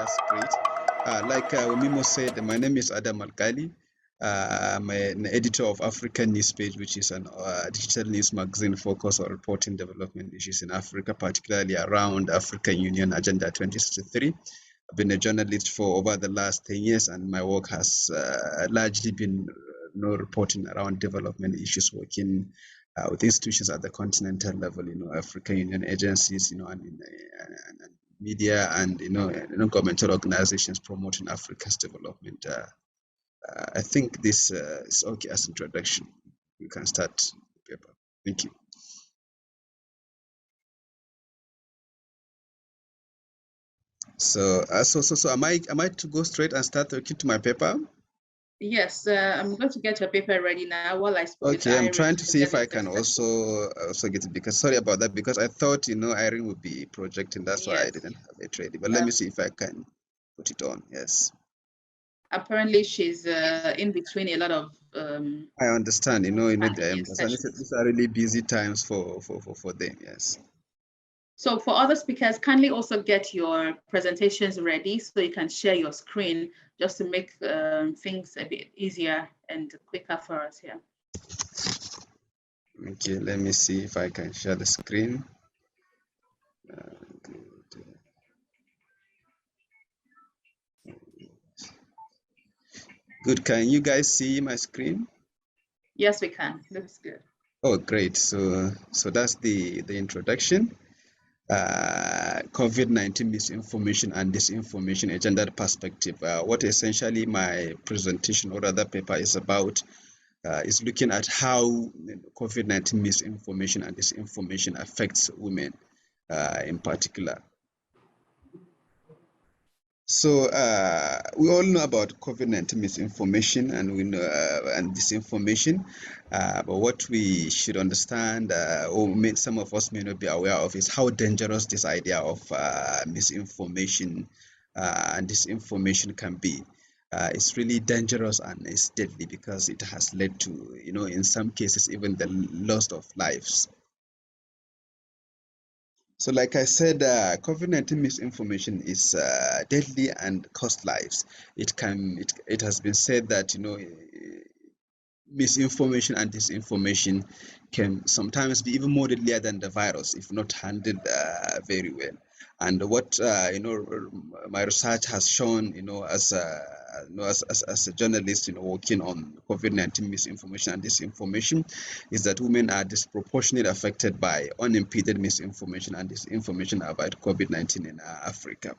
That's great. Like Wemimo said, my name is Alqali. I'm an editor of African News Page, which is an digital news magazine focused on reporting development issues in Africa, particularly around African Union Agenda 2063. I've been a journalist for over the last 10 years, and my work has largely been reporting around development issues, working with institutions at the continental level, African Union agencies, and media and governmental organizations promoting Africa's development. I think this is okay as introduction. You can start the paper. Thank you. So, so am I to go straight and start looking to my paper? Yes, I'm going to get your paper ready now while I speak. Okay, I'm trying to see if I can also get it, because sorry about that, because I thought Irene would be projecting. That's why I didn't have it ready. But let me see if I can put it on. Yes. Apparently, she's in between a lot of. I understand. These are really busy times for them. Yes. So for other speakers, kindly also get your presentations ready so you can share your screen just to make things a bit easier and quicker for us here. Okay, let me see if I can share the screen. Good. Can you guys see my screen? Yes, we can. Looks good. Oh, great. So that's the introduction. COVID-19 misinformation and disinformation, a gendered perspective. What essentially my presentation or rather paper is about is looking at how COVID-19 misinformation and disinformation affects women in particular. So we all know about COVID-19 misinformation and we know and disinformation, but what we should understand, or some of us may not be aware of, is how dangerous this idea of misinformation and disinformation can be. It's really dangerous and it's deadly because it has led to, in some cases, even the loss of lives. So like I said, COVID-19 misinformation is deadly and cost lives. It has been said that, misinformation and disinformation can sometimes be even more deadlier than the virus if not handled very well. And what my research has shown, as a journalist, working on COVID-19 misinformation and disinformation, is that women are disproportionately affected by unimpeded misinformation and disinformation about COVID-19 in Africa.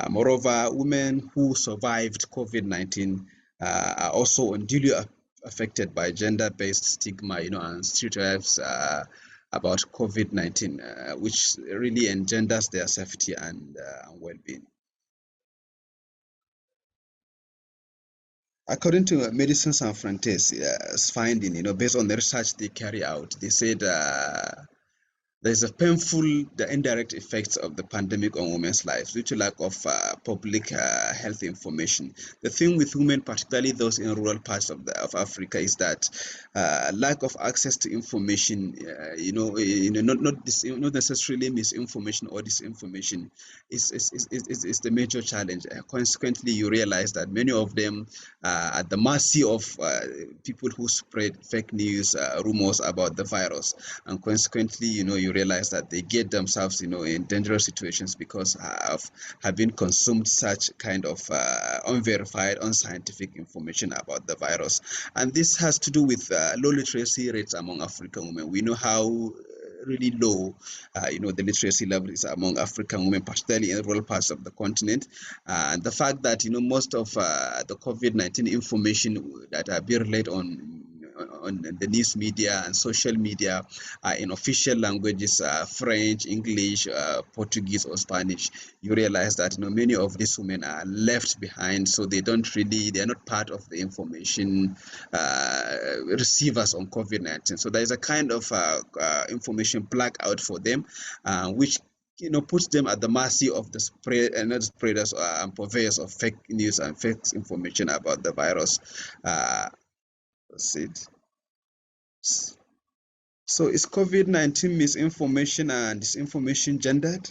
Moreover, women who survived COVID-19 are also unduly affected by gender-based stigma, and stereotypes about COVID-19, which really engenders their safety and well-being. According to Medicines Sans Frontières finding, based on the research they carry out, they said there's the indirect effects of the pandemic on women's lives due to lack of public health information. The thing with women, particularly those in rural parts of Africa, is that lack of access to information, not necessarily misinformation or disinformation, is the major challenge. Consequently, you realize that many of them are at the mercy of people who spread fake news, rumors about the virus, and consequently, you realize that they get themselves, in dangerous situations because of having consumed such kind of unverified, unscientific information about the virus. And this has to do with low literacy rates among African women. We know how really low, the literacy level is among African women, particularly in rural parts of the continent. And the fact that, most of the COVID-19 information that are being relayed on the news media and social media in official languages, French, English, Portuguese, or Spanish, you realize that many of these women are left behind, so they are not part of the information receivers on COVID-19. So there is a kind of information blackout for them, which puts them at the mercy of the spreaders and purveyors of fake news and fake information about the virus. That's it. So is COVID-19 misinformation and disinformation gendered?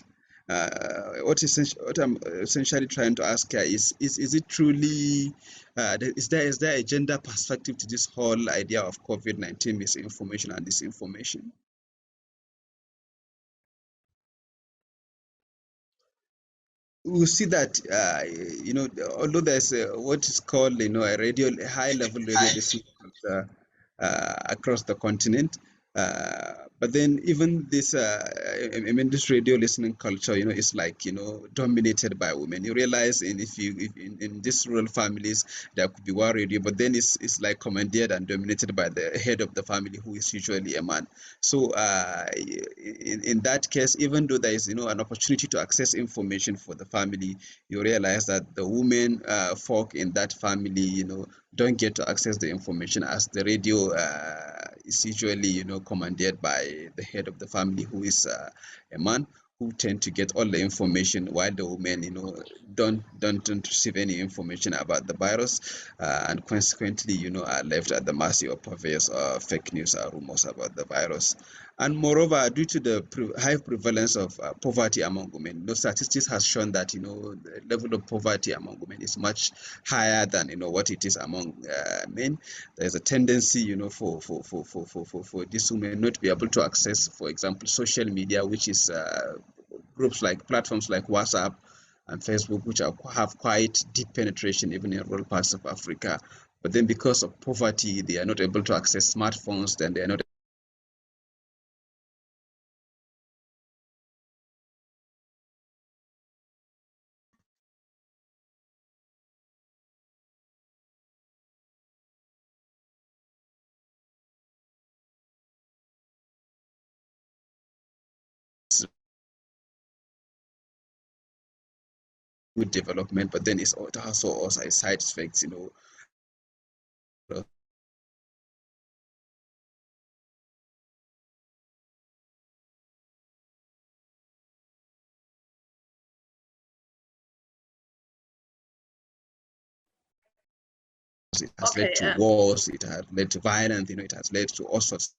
What I'm essentially trying to ask here is it truly is there a gender perspective to this whole idea of COVID-19 misinformation and disinformation? We see that although there's what is called a high-level radio listening culture across the continent, but then even this this radio listening culture is like dominated by women. You realize if in these rural families there could be one radio, but then it's like commandeered and dominated by the head of the family, who is usually a man. So in that case, even though there is an opportunity to access information for the family, you realize that the women folk in that family don't get to access the information, as the radio is usually commandeered by the head of the family, who is a man, who tend to get all the information, while the women don't receive any information about the virus, and consequently are left at the mercy of purveyors fake news or rumors about the virus. And moreover, due to the high prevalence of poverty among women, the statistics has shown that the level of poverty among women is much higher than what it is among men. There's a tendency for these women not to be able to access, for example, social media, which is platforms like WhatsApp and Facebook, which have quite deep penetration even in rural parts of Africa. But then because of poverty, they are not able to access smartphones, then they are not good development, but then it also has side effects, it has led to wars, it has led to violence, it has led to all sorts.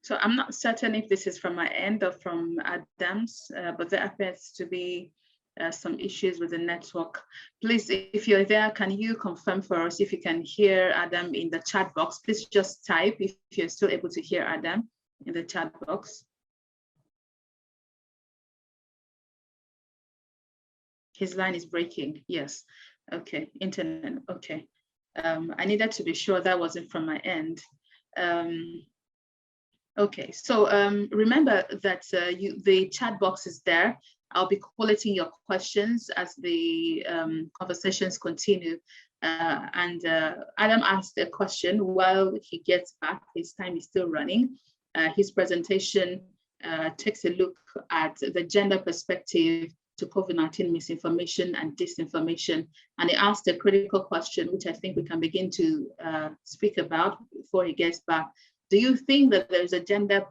So I'm not certain if this is from my end or from Adam's, but there appears to be some issues with the network. Please, if you're there, can you confirm for us if you can hear Adam in the chat box? Please just type if you're still able to hear Adam in the chat box. His line is breaking. Yes. Okay. Internet. Okay. I needed to be sure that wasn't from my end. Okay. So remember that the chat box is there. I'll be collating your questions as the conversations continue. And Adam asked a question while he gets back. His time is still running. His presentation takes a look at the gender perspective to COVID-19 misinformation and disinformation. And he asked a critical question, which I think we can begin to speak about before he gets back. Do you think that there's a gender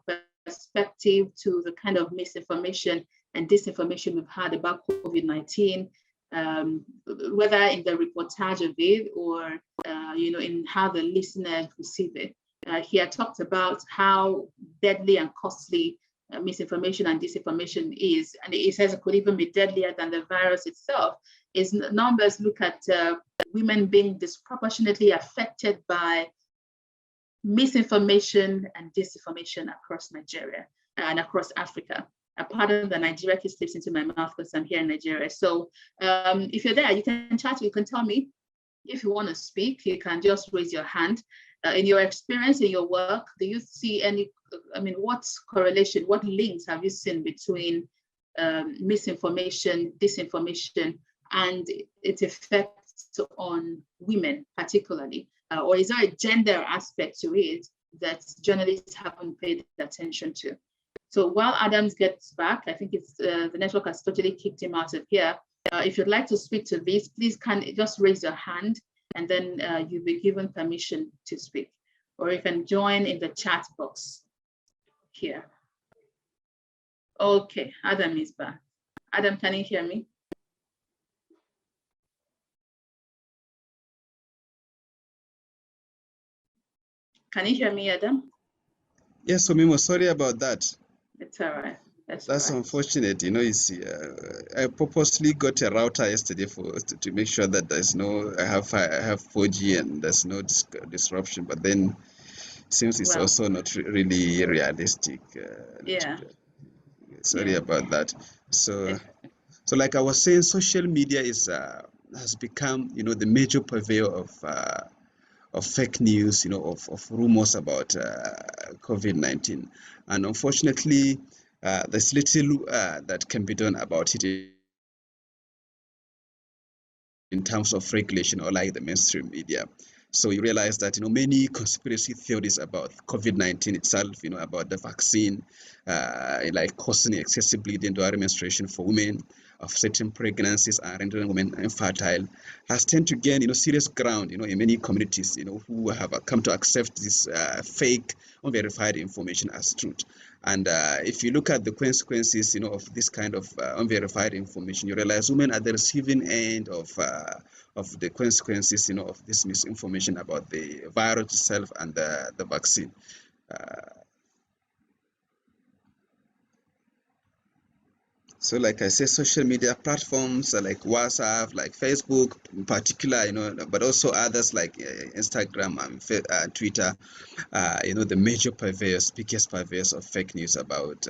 perspective to the kind of misinformation and disinformation we've had about COVID-19, whether in the reportage of it or in how the listeners receive it? He had talked about how deadly and costly misinformation and disinformation is, and he says it could even be deadlier than the virus itself. His numbers look at women being disproportionately affected by misinformation and disinformation across Nigeria and across Africa. Pardon the Nigeria keeps slips into my mouth because I'm here in Nigeria. So if you're there, you can chat, you can tell me. If you want to speak, you can just raise your hand. In your experience, in your work, do you see any, what correlation, what links have you seen between misinformation, disinformation, and its effects on women particularly? Or is there a gender aspect to it that journalists haven't paid attention to? So while Adams gets back, I think it's the network has totally kicked him out of here. If you'd like to speak to this, please just raise your hand, and then you'll be given permission to speak. Or you can join in the chat box here. Okay, Adam is back. Adam, can you hear me? Can you hear me, Adam? Yes, Wemimo, sorry about that. It's all right. That's unfortunate. You know, you see, I purposely got a router yesterday to make sure that there's no, I have 4G and there's no disruption, but then it seems it's also not really realistic. Yeah. Sorry about that. So like I was saying, social media has become, you know, the major purveyor of fake news, you know, of rumors about COVID-19. And unfortunately, there's little that can be done about it in terms of regulation or like the mainstream media. So you realize that, you know, many conspiracy theories about COVID-19 itself, you know, about the vaccine, like causing excessive bleeding during menstruation for women, of certain pregnancies and rendering women infertile, has tended to gain, you know, serious ground, you know, in many communities, you know, who have come to accept this fake, unverified information as truth. And if you look at the consequences, you know, of this kind of unverified information, you realize women at the receiving end of the consequences, you know, of this misinformation about the virus itself and the vaccine. So like I say, social media platforms like WhatsApp, like Facebook in particular, you know, but also others like Instagram and Twitter, you know, the major purveyors, biggest purveyors of fake news about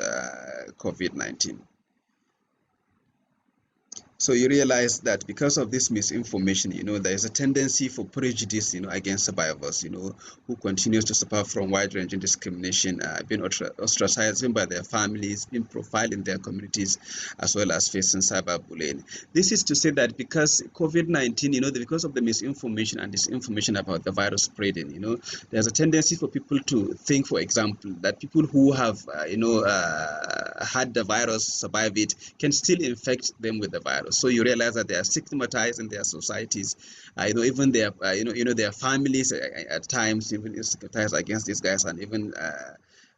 COVID-19. So you realize that because of this misinformation, you know, there is a tendency for prejudice, you know, against survivors, you know, who continues to suffer from wide-ranging discrimination, being ostracized by their families, being profiled in their communities, as well as facing cyberbullying. This is to say that because COVID-19, you know, because of the misinformation and disinformation about the virus spreading, you know, there's a tendency for people to think, for example, that people who have, had the virus, survive it, can still infect them with the virus. So you realize that they are stigmatized in their societies, you know, even their, their families at times even stigmatized against these guys, and even,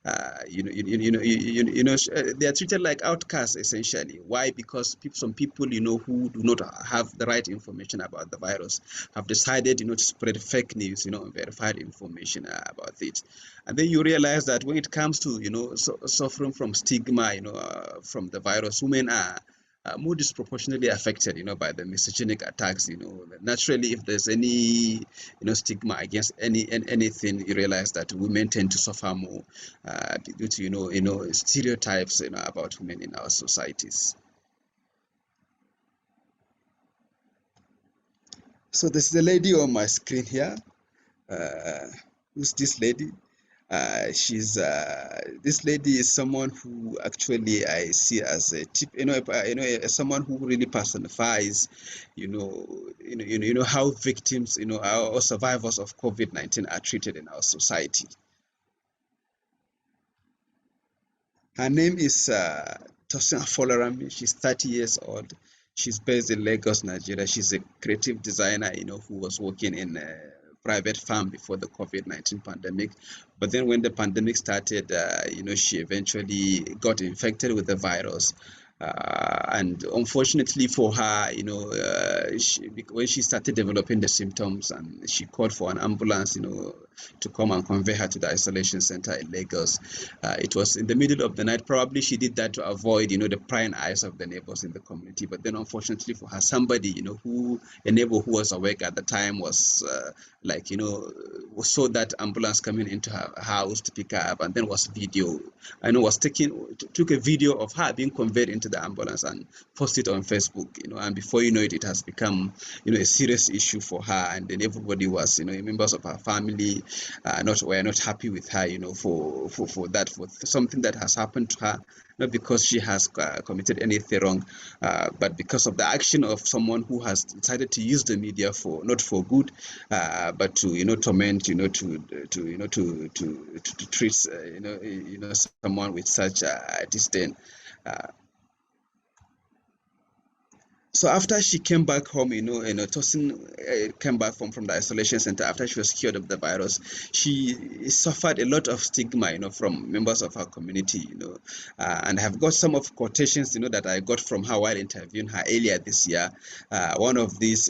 they are treated like outcasts essentially. Why? Because some people, you know, who do not have the right information about the virus, have decided, you know, to spread fake news, you know, unverified information about it. And then you realize that when it comes to, you know, suffering from stigma, you know, from the virus, women are more disproportionately affected, you know, by the misogynic attacks. You know, naturally, if there's any, you know, stigma against anything, you realize that women tend to suffer more due to, you know, stereotypes, you know, about women in our societies. So this is the lady on my screen here. Who's this lady? This lady is someone who actually I see as a tip, someone who really personifies, how victims, or survivors of COVID-19 are treated in our society. Her name is Tosin Afolorami. She's 30 years old. She's based in Lagos, Nigeria. She's a creative designer, who was working in a private farm before the COVID-19 pandemic. But then when the pandemic started, she eventually got infected with the virus. And unfortunately for her, when she started developing the symptoms, and she called for an ambulance, to come and convey her to the isolation center in Lagos. It was in the middle of the night. Probably she did that to avoid, the prying eyes of the neighbors in the community. But then unfortunately for her, somebody, a neighbor who was awake at the time was saw that ambulance coming into her house to pick her up, and then took a video of her being conveyed into the ambulance and posted it on Facebook, and before you know it, it has become, a serious issue for her. And then everybody was, members of her family were not happy with her, for something that has happened to her, not because she has committed anything wrong, but because of the action of someone who has decided to use the media not for good, but to torment, to treat someone with such disdain. So after she came back home, Tosin came back from the isolation center after she was cured of the virus. She suffered a lot of stigma, from members of her community, and I have got some of quotations, that I got from her while interviewing her earlier this year. One of these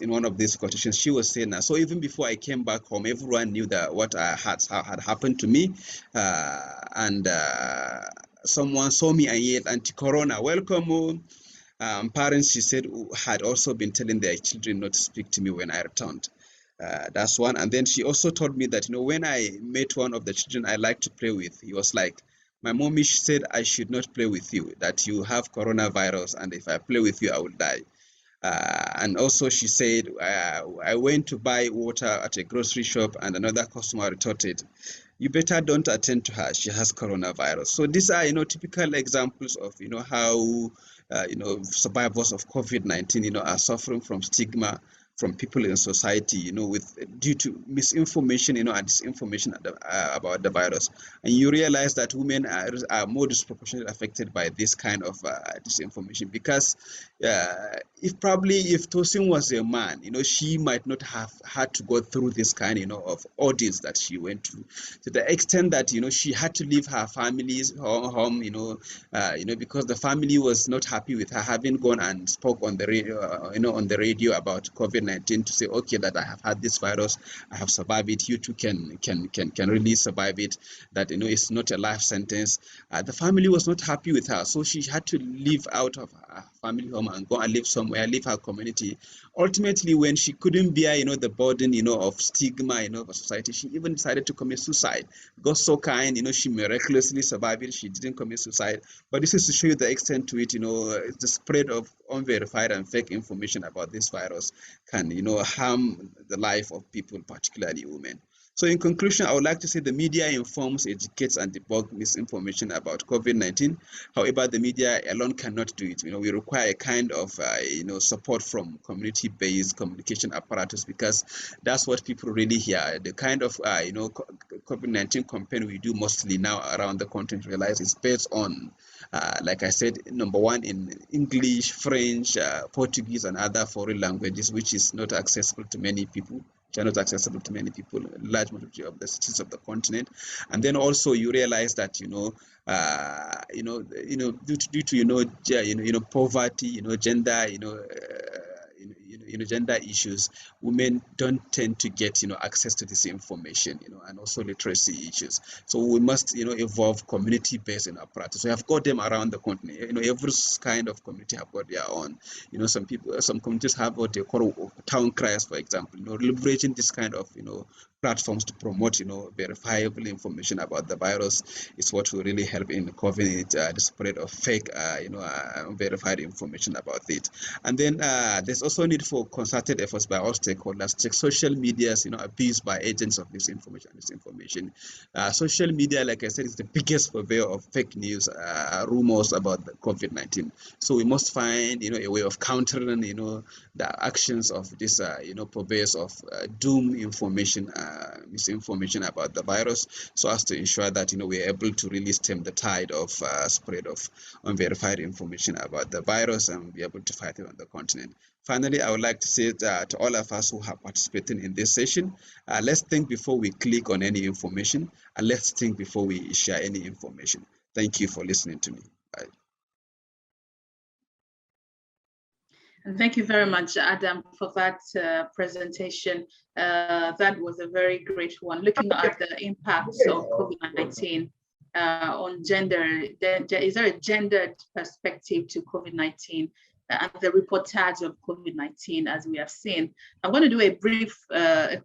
quotations, she was saying, so even before I came back home, everyone knew that what had happened to me, and someone saw me and yelled, "Anti-corona, welcome." Parents, she said, had also been telling their children not to speak to me when I returned. That's one. And then she also told me that, when I met one of the children I like to play with, he was like, "My mommy said I should not play with you, that you have coronavirus, and if I play with you, I will die." And also she said, "I went to buy water at a grocery shop and another customer retorted, 'You better don't attend to her, she has coronavirus.'" So these are, typical examples of, how, survivors of COVID-19, are suffering from stigma from people in society, with due to misinformation, and disinformation about the virus. And you realize that women are more disproportionately affected by this kind of disinformation because if Tosin was a man, she might not have had to go through this kind, of ordeals that she went through, to the extent that she had to leave her family's home, because the family was not happy with her having gone and spoke on the radio, about COVID-19 to say, okay, that I have had this virus, I have survived it, you too can really survive it, that it's not a life sentence. The family was not happy with her, so she had to leave out of her family home and go and live somewhere, leave her community. Ultimately, when she couldn't bear, the burden, of stigma, of society, she even decided to commit suicide. God so kind, she miraculously survived it. She didn't commit suicide. But this is to show you the extent to it, the spread of unverified and fake information about this virus can, harm the life of people, particularly women. So in conclusion, I would like to say the media informs, educates, and debunks misinformation about COVID-19. However, the media alone cannot do it. We require a kind of, support from community-based communication apparatus, because that's what people really hear. The kind of, COVID-19 campaign we do mostly now around the country, realize is based on, like I said, number one, in English, French, Portuguese, and other foreign languages, which is not accessible to many people. Which are not accessible to many people, large majority of the cities of the continent. And then also you realize that due to poverty, gender, gender issues, women don't tend to get access to this information, and also literacy issues. So we must evolve community-based apparatus. We have got them around the continent. Every kind of community have got their own. Some communities have what they call town criers, for example. Leveraging this kind of platforms to promote verifiable information about the virus is what will really help in covering the spread of fake verified information about it. And then there's also need for concerted efforts by all stakeholders to check social media's abuse by agents of misinformation and disinformation. Social media, like I said, is the biggest purveyor of fake news, rumors about the COVID-19. So we must find a way of countering the actions of this purveyors of doom information, misinformation about the virus, so as to ensure that we're able to really stem the tide of spread of unverified information about the virus and be able to fight it on the continent. Finally, I would like to say to all of us who have participated in this session, let's think before we click on any information, and let's think before we share any information. Thank you for listening to me. Bye. And thank you very much, Adam, for that presentation. That was a very great one, looking at the impacts of COVID-19 on gender. Is there a gendered perspective to COVID-19 and the reportage of COVID-19, as we have seen? I'm going to do a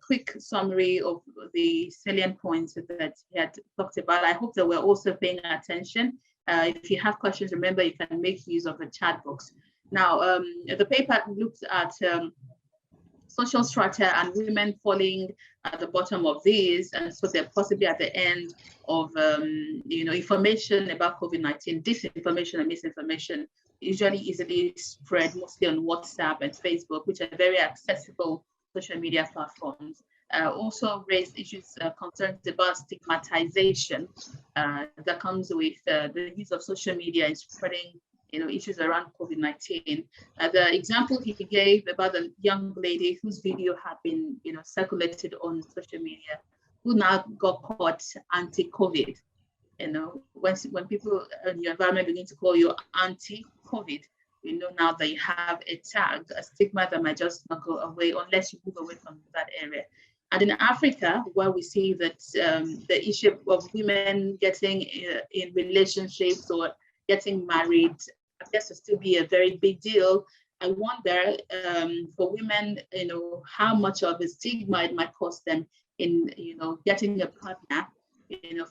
quick summary of the salient points that he had talked about. I hope that we're also paying attention. If you have questions, remember you can make use of the chat box. Now, the paper looks at social strata and women falling at the bottom of these, and so they're possibly at the end of information about COVID-19, disinformation and misinformation, usually easily spread mostly on WhatsApp and Facebook, which are very accessible social media platforms. Also raised issues, concerns about stigmatization that comes with the use of social media in spreading issues around COVID-19. The example he gave about the young lady whose video had been, circulated on social media, who now got caught anti-COVID. When people in your environment begin to call you anti-COVID, now that you have a tag, a stigma that might just not go away unless you move away from that area. And in Africa, where we see that the issue of women getting in relationships or getting married appears to still be a very big deal, I wonder for women, how much of a stigma it might cost them in, getting a partner,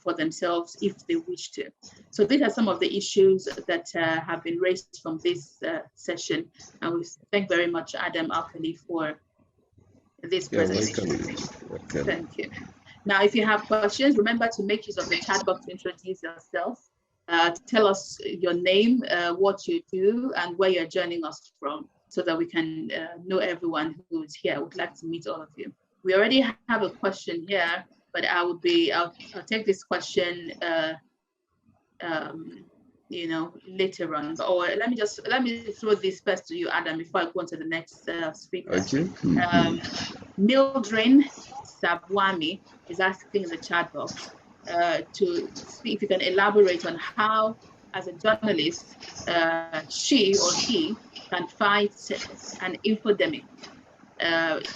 for themselves if they wish to. So these are some of the issues that have been raised from this session. And we thank very much Adam Alqali for this presentation. Welcome. Thank you. Now, if you have questions, remember to make use of the chat box to introduce yourself. Tell us your name, what you do, and where you're joining us from, so that we can know everyone who is here. I would like to meet all of you. We already have a question here, but I'll take this question, later on. Or let me throw this first to you, Adam, before I go on to the next speaker. Okay. Mildred Sabwami is asking in the chat box to see if you can elaborate on how, as a journalist, she or he can fight an infodemic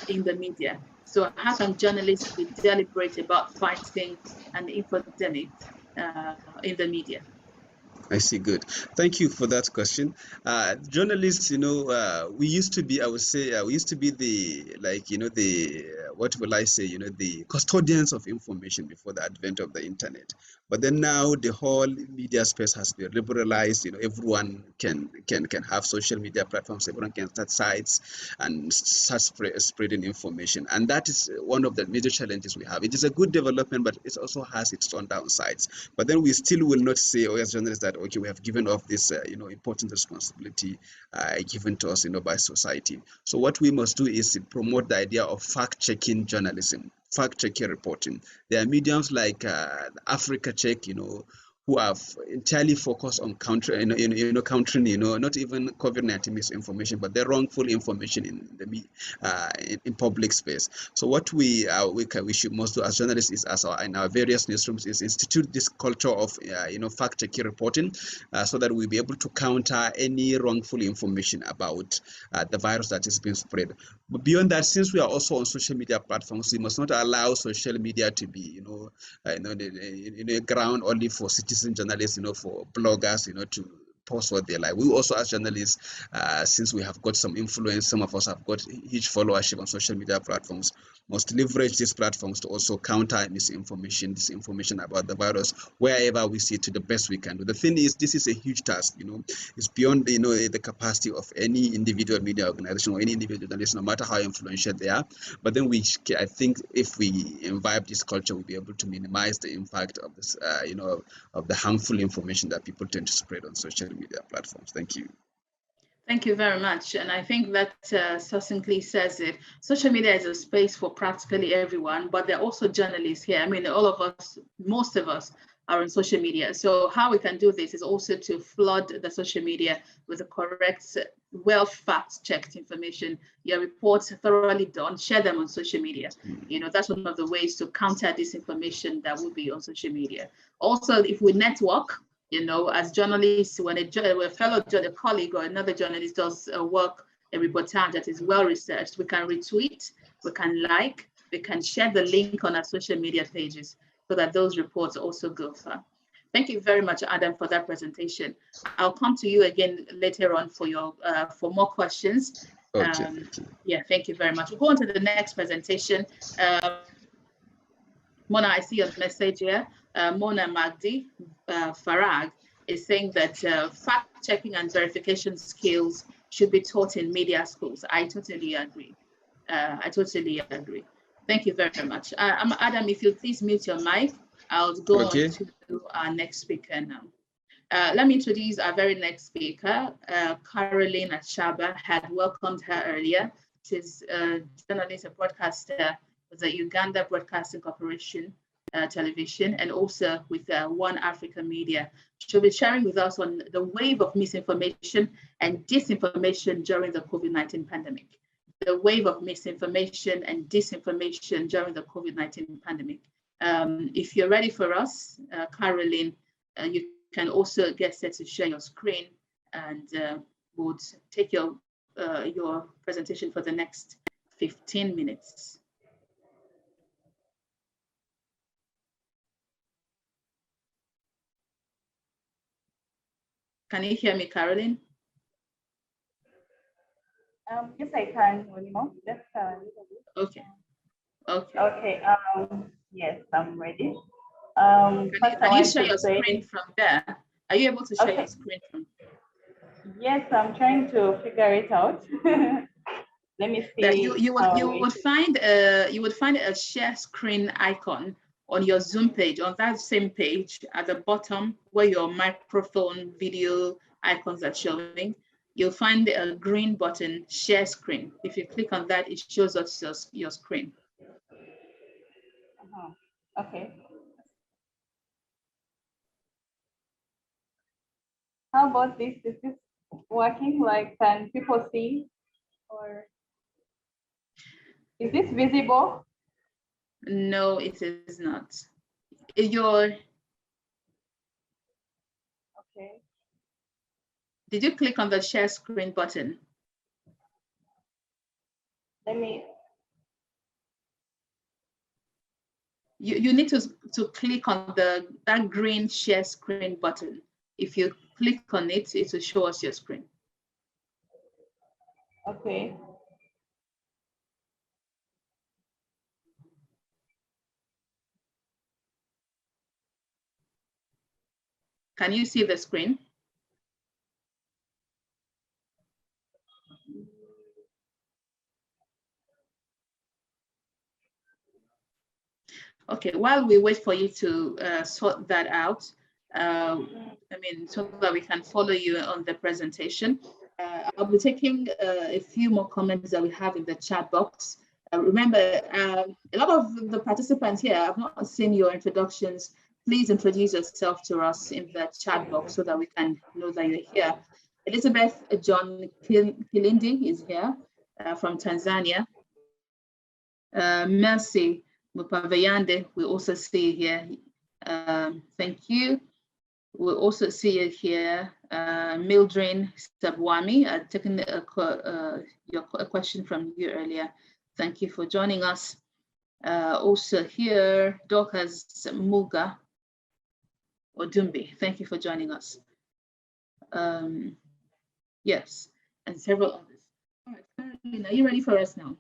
in the media. So how can journalists be deliberate about fighting an infodemic in the media? I see. Good. Thank you for that question. Journalists, we used to be, I would say, we used to be what will I say, the custodians of information before the advent of the internet. But then now the whole media space has been liberalized. Everyone can have social media platforms. Everyone can start sites and start spreading information. And that is one of the major challenges we have. It is a good development, but it also has its own downsides. But then we still will not say, as journalists, that okay, we have given off this important responsibility given to us by society. So what we must do is promote the idea of fact-checking journalism, fact-checking reporting. There are mediums like Africa Check, who have entirely focused on countering, not even COVID-19 misinformation, but the wrongful information in public space. So what we must do as journalists is, in our various newsrooms, is institute this culture of fact-checking reporting, so that we'll be able to counter any wrongful information about the virus that is being spread. But beyond that, since we are also on social media platforms, we must not allow social media to be, a ground only for citizens journalists, for bloggers, to post what they like. We also, as journalists, since we have got some influence, some of us have got huge followership on social media platforms, must leverage these platforms to also counter disinformation about the virus wherever we see it to the best we can do. The thing is, this is a huge task. It's beyond the capacity of any individual media organization or any individual journalist, no matter how influential they are. But then I think if we imbibe this culture, we'll be able to minimize the impact of this, of the harmful information that people tend to spread on social media platforms. Thank you. Thank you very much. And I think that succinctly says it. Social media is a space for practically everyone, but there are also journalists here. I mean, all of us, most of us are on social media. So how we can do this is also to flood the social media with the correct, well fact-checked information. Your reports are thoroughly done, share them on social media. That's one of the ways to counter disinformation that will be on social media. Also, if we network, as journalists, when a fellow colleague or another journalist does a reportage that is well researched, we can retweet, we can like, we can share the link on our social media pages so that those reports also go far. Thank you very much, Adam, for that presentation. I'll come to you again later on for for more questions. Okay. Yeah, thank you very much. We'll go on to the next presentation. Mona, I see your message here. Mona Magdi Farag is saying that fact-checking and verification skills should be taught in media schools. I totally agree. Thank you very much. Adam, if you'll please mute your mic, I'll go on to our next speaker now. Let me introduce our very next speaker, Caroline Achaba. Had welcomed her earlier. She's a journalist, a broadcaster with the Uganda Broadcasting Corporation. Television, and also with One Africa Media. She'll be sharing with us on the wave of misinformation and disinformation during the COVID-19 pandemic. The wave of misinformation and disinformation during the COVID-19 pandemic. If you're ready for us, Caroline, you can also get set to share your screen, and we'll take your presentation for the next 15 minutes. Can you hear me, Caroline? Yes, I can, Wemimo. Just a little bit. Okay. Okay. Okay. Yes, I'm ready. Can you share your screen from there? Are you able to share your screen from? Yes, I'm trying to figure it out. Let me see. You would find a share screen icon on your Zoom page, on that same page at the bottom where your microphone video icons are showing. You'll find a green button, share screen. If you click on that, it shows us your screen. Okay. How about this? Is this working? Like, can people see? Or is this visible? No, it is not. Okay. Did you click on the share screen button? Let me. You need to click on that green share screen button. If you click on it, it will show us your screen. Okay. Can you see the screen? Okay, while we wait for you to sort that out, so that we can follow you on the presentation, I'll be taking a few more comments that we have in the chat box. Remember, a lot of the participants here, I've not seen your introductions. Please introduce yourself to us in the chat box so that we can know that you're here. Elizabeth John Kilindi is here from Tanzania. Mercy Mupavayande, we also see you here. Thank you. We'll also see you here. Mildred Sabwami, taking a question from you earlier. Thank you for joining us. Also here, Dorcas Muga Odumbi, thank you for joining us. Yes, and several others. All right, Caroline, are you ready for us now?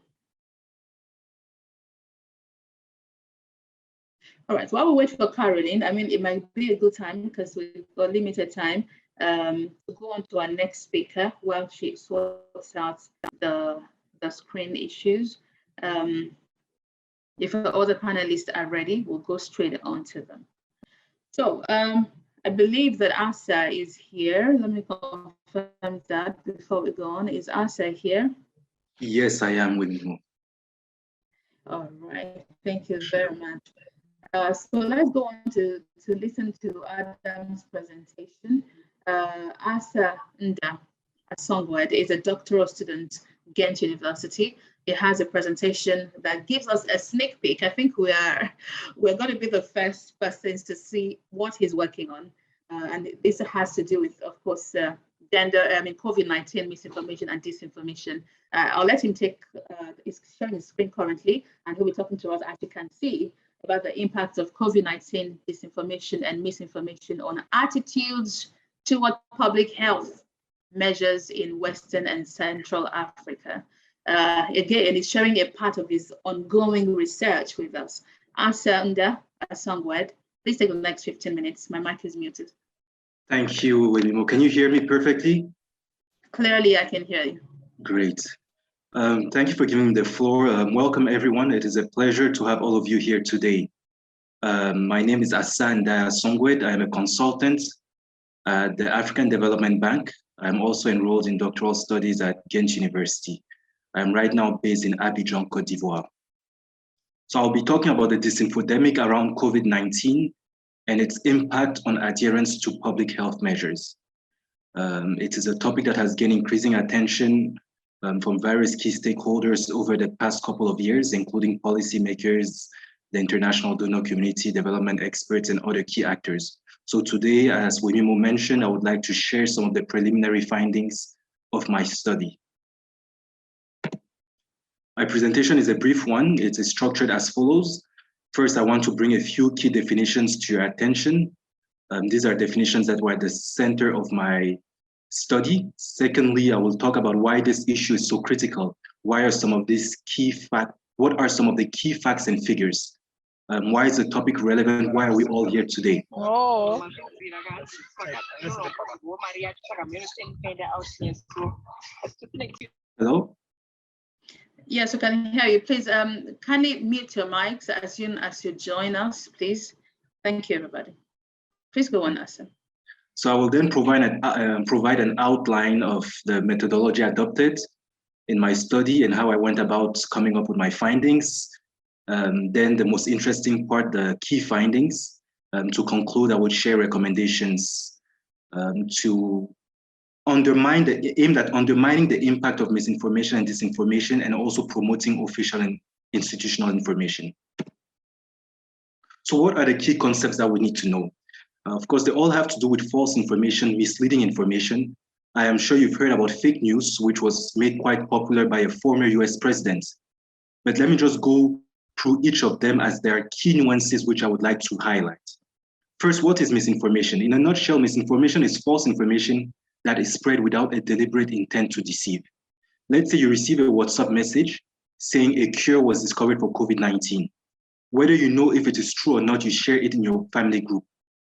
All right, while we wait for Caroline, it might be a good time because we've got limited time to go on to our next speaker while she sorts out the screen issues. If all the panelists are ready, we'll go straight on to them. So I believe that Assah is here. Let me confirm that before we go on. Is Assah here? Yes, I am with you. All right, thank you very much. So let's go on to listen to Adam's presentation. Assah Ndah Asongwed is a doctoral student at Ghent University. He has a presentation that gives us a sneak peek. I think we're going to be the first persons to see what he's working on. And this has to do with, of course, COVID-19 misinformation and disinformation. I'll let him he's sharing his screen currently, and he'll be talking to us, as you can see, about the impact of COVID-19 disinformation and misinformation on attitudes toward public health measures in Western and Central Africa. Again, he's sharing a part of his ongoing research with us. Assah Ndah Asongwed, please take the next 15 minutes. My mic is muted. Thank you, Wemimo. Can you hear me perfectly? Clearly, I can hear you. Great. Thank you for giving me the floor. Welcome, everyone. It is a pleasure to have all of you here today. My name is Assah Ndah Asongwed. I am a consultant at the African Development Bank. I'm also enrolled in doctoral studies at Ghent University. I'm right now based in Abidjan, Côte d'Ivoire. So I'll be talking about the disinfodemic around COVID-19 and its impact on adherence to public health measures. It is a topic that has gained increasing attention from various key stakeholders over the past couple of years, including policymakers, the international donor community, development experts, and other key actors. So today, as Wemimo mentioned, I would like to share some of the preliminary findings of my study. My presentation is a brief one. It is structured as follows. First, I want to bring a few key definitions to your attention. These are definitions that were at the center of my study. Secondly, I will talk about why this issue is so critical. Why are some of these key facts? What are some of the key facts and figures? Why is the topic relevant? Why are we all here today? Oh. Hello? Yes, we can hear you. Please, kindly mute your mics as soon as you join us, please. Thank you, everybody. Please go on, Assah. So I will then provide an outline of the methodology adopted in my study and how I went about coming up with my findings. Then the most interesting part, the key findings. To conclude, I would share recommendations to aimed at undermining the impact of misinformation and disinformation, and also promoting official and institutional information. So what are the key concepts that we need to know? Of course, they all have to do with false information, misleading information. I am sure you've heard about fake news, which was made quite popular by a former US president. But let me just go through each of them, as there are key nuances which I would like to highlight. First, what is misinformation? In a nutshell, misinformation is false information that is spread without a deliberate intent to deceive. Let's say you receive a WhatsApp message saying a cure was discovered for COVID-19. Whether you know if it is true or not, you share it in your family group.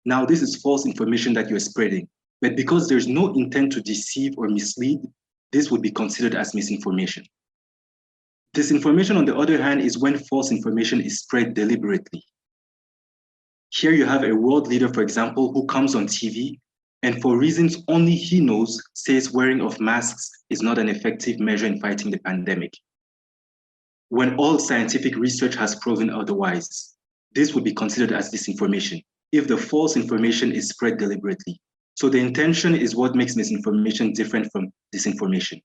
Now, this is false information that you're spreading, but because there's no intent to deceive or mislead, this would be considered as misinformation. Disinformation, on the other hand, is when false information is spread deliberately. Here you have a world leader, for example, who comes on TV and for reasons only he knows, says wearing of masks is not an effective measure in fighting the pandemic, when all scientific research has proven otherwise. This would be considered as disinformation if the false information is spread deliberately. So the intention is what makes misinformation different from disinformation.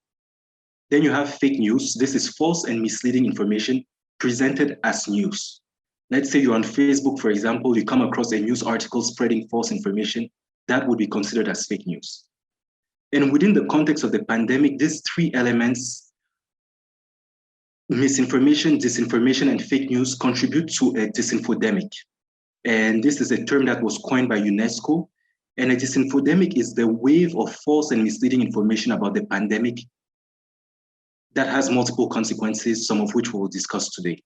Then you have fake news. This is false and misleading information presented as news. Let's say you're on Facebook, for example, you come across a news article spreading false information. That would be considered as fake news. And within the context of the pandemic, these three elements, misinformation, disinformation, and fake news, contribute to a disinfodemic. And this is a term that was coined by UNESCO. And a disinfodemic is the wave of false and misleading information about the pandemic that has multiple consequences, some of which we'll discuss today.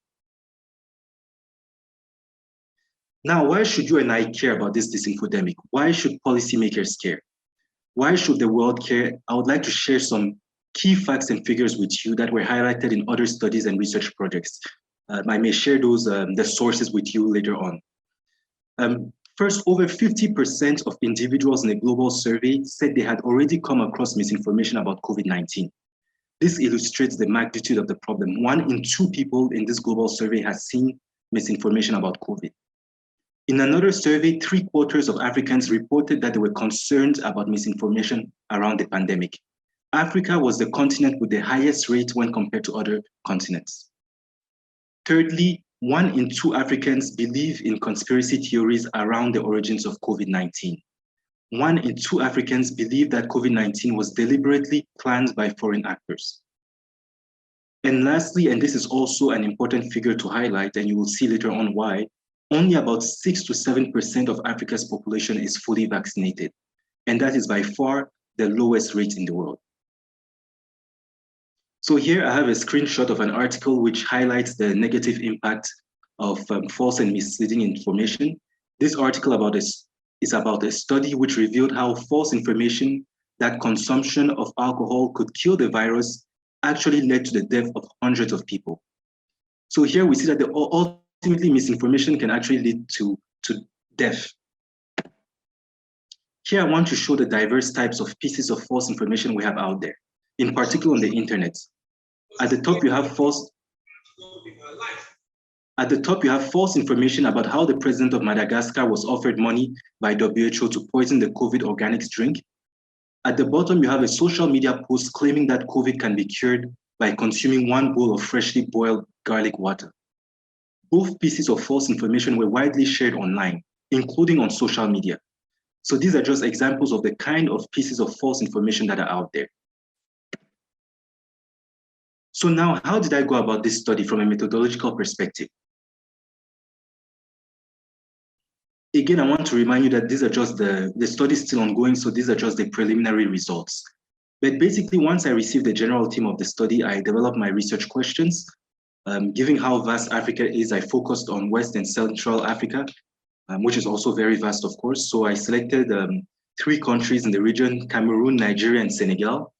Now, why should you and I care about this disinfodemic? Why should policymakers care? Why should the world care? I would like to share some key facts and figures with you that were highlighted in other studies and research projects. I may share those, the sources with you later on. First, over 50% of individuals in a global survey said they had already come across misinformation about COVID-19. This illustrates the magnitude of the problem. 1 in 2 people in this global survey has seen misinformation about COVID. In another survey, 3/4 of Africans reported that they were concerned about misinformation around the pandemic. Africa was the continent with the highest rate when compared to other continents. Thirdly, 1 in 2 Africans believe in conspiracy theories around the origins of COVID-19. 1 in 2 Africans believe that COVID-19 was deliberately planned by foreign actors. And lastly, and this is also an important figure to highlight, and you will see later on why, only about 6 to 7% of Africa's population is fully vaccinated. And that is by far the lowest rate in the world. So here I have a screenshot of an article which highlights the negative impact of false and misleading information. This article is about a study which revealed how false information that consumption of alcohol could kill the virus actually led to the death of hundreds of people. So here we see that ultimately misinformation can actually lead to death. Here I want to show the diverse types of pieces of false information we have out there, in particular on the internet. At the top, you have false. At the top, you have false information about how the president of Madagascar was offered money by WHO to poison the COVID organics drink. At the bottom, you have a social media post claiming that COVID can be cured by consuming 1 bowl of freshly boiled garlic water. Both pieces of false information were widely shared online, including on social media. So these are just examples of the kind of pieces of false information that are out there. So now, how did I go about this study from a methodological perspective? Again, I want to remind you that these are just the study is still ongoing, so these are just the preliminary results. But basically, once I received the general theme of the study, I developed my research questions. Given how vast Africa is, I focused on West and Central Africa, which is also very vast, of course. So I selected 3 countries in the region: Cameroon, Nigeria, and Senegal.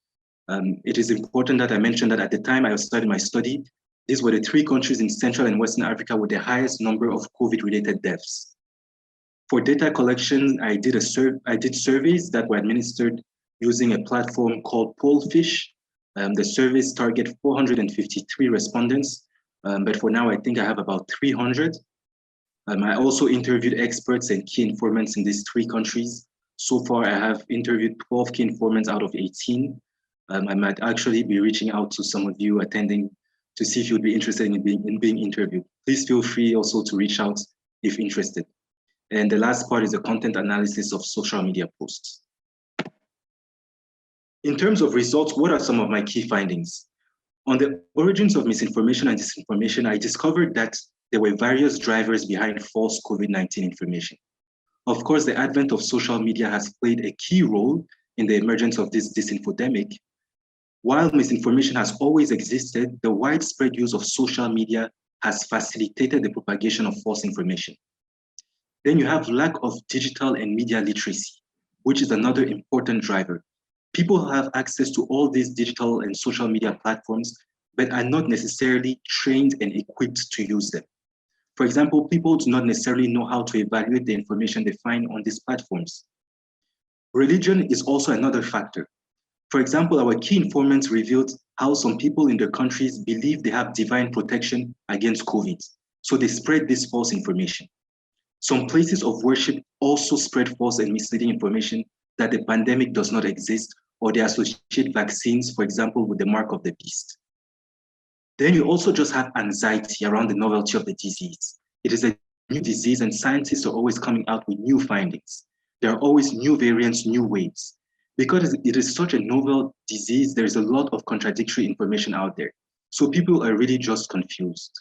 It is important that I mention that at the time I was starting my study, these were the 3 countries in Central and Western Africa with the highest number of COVID-related deaths. For data collection, I did surveys that were administered using a platform called Pollfish. The surveys target 453 respondents, but for now, I think I have about 300. I also interviewed experts and key informants in these 3 countries. So far, I have interviewed 12 key informants out of 18. I might actually be reaching out to some of you attending to see if you'd be interested in being interviewed. Please feel free also to reach out if interested. And the last part is the content analysis of social media posts. In terms of results, what are some of my key findings? On the origins of misinformation and disinformation, I discovered that there were various drivers behind false COVID-19 information. Of course, the advent of social media has played a key role in the emergence of this disinfodemic. While misinformation has always existed, the widespread use of social media has facilitated the propagation of false information. Then you have lack of digital and media literacy, which is another important driver. People have access to all these digital and social media platforms, but are not necessarily trained and equipped to use them. For example, people do not necessarily know how to evaluate the information they find on these platforms. Religion is also another factor. For example, our key informants revealed how some people in their countries believe they have divine protection against COVID, so they spread this false information. Some places of worship also spread false and misleading information that the pandemic does not exist, or they associate vaccines, for example, with the mark of the beast. Then you also just have anxiety around the novelty of the disease. It is a new disease and scientists are always coming out with new findings. There are always new variants, new waves. Because it is such a novel disease, there's a lot of contradictory information out there. So people are really just confused.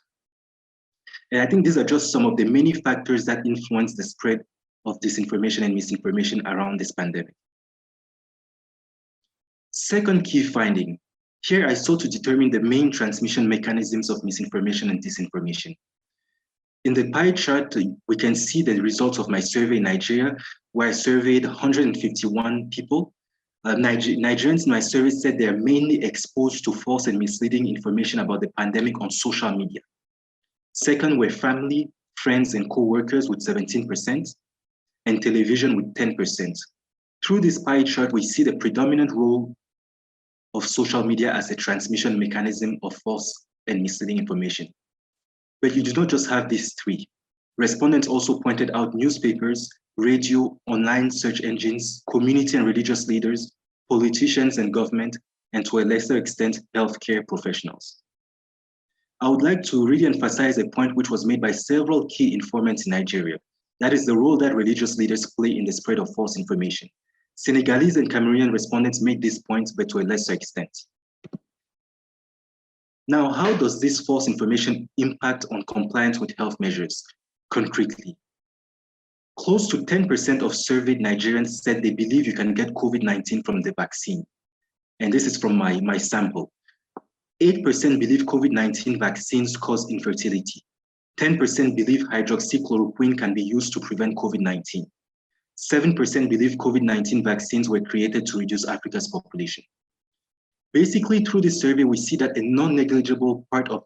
And I think these are just some of the many factors that influence the spread of disinformation and misinformation around this pandemic. Second key finding. Here I sought to determine the main transmission mechanisms of misinformation and disinformation. In the pie chart, we can see the results of my survey in Nigeria, where I surveyed 151 people. Nigerians in my survey said they are mainly exposed to false and misleading information about the pandemic on social media. Second were family, friends, and co-workers with 17%, and television with 10%. Through this pie chart, we see the predominant role of social media as a transmission mechanism of false and misleading information. But you do not just have these 3. Respondents also pointed out newspapers, radio, online search engines, community and religious leaders, politicians and government, and to a lesser extent, healthcare professionals. I would like to really emphasize a point which was made by several key informants in Nigeria. That is the role that religious leaders play in the spread of false information. Senegalese and Cameroonian respondents made these points, but to a lesser extent. Now, how does this false information impact on compliance with health measures concretely? Close to 10% of surveyed Nigerians said they believe you can get COVID-19 from the vaccine. And this is from my sample. 8% believe COVID-19 vaccines cause infertility. 10% believe hydroxychloroquine can be used to prevent COVID-19. 7% believe COVID-19 vaccines were created to reduce Africa's population. Basically, through this survey, we see that a non-negligible part of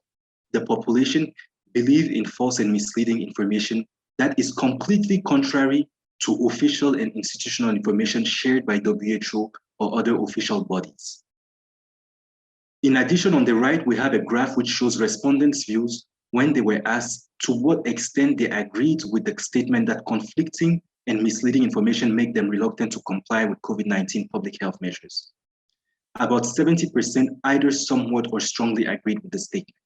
the population believe in false and misleading information that is completely contrary to official and institutional information shared by WHO or other official bodies. In addition, on the right, we have a graph which shows respondents' views when they were asked to what extent they agreed with the statement that conflicting and misleading information make them reluctant to comply with COVID-19 public health measures. About 70% either somewhat or strongly agreed with the statement.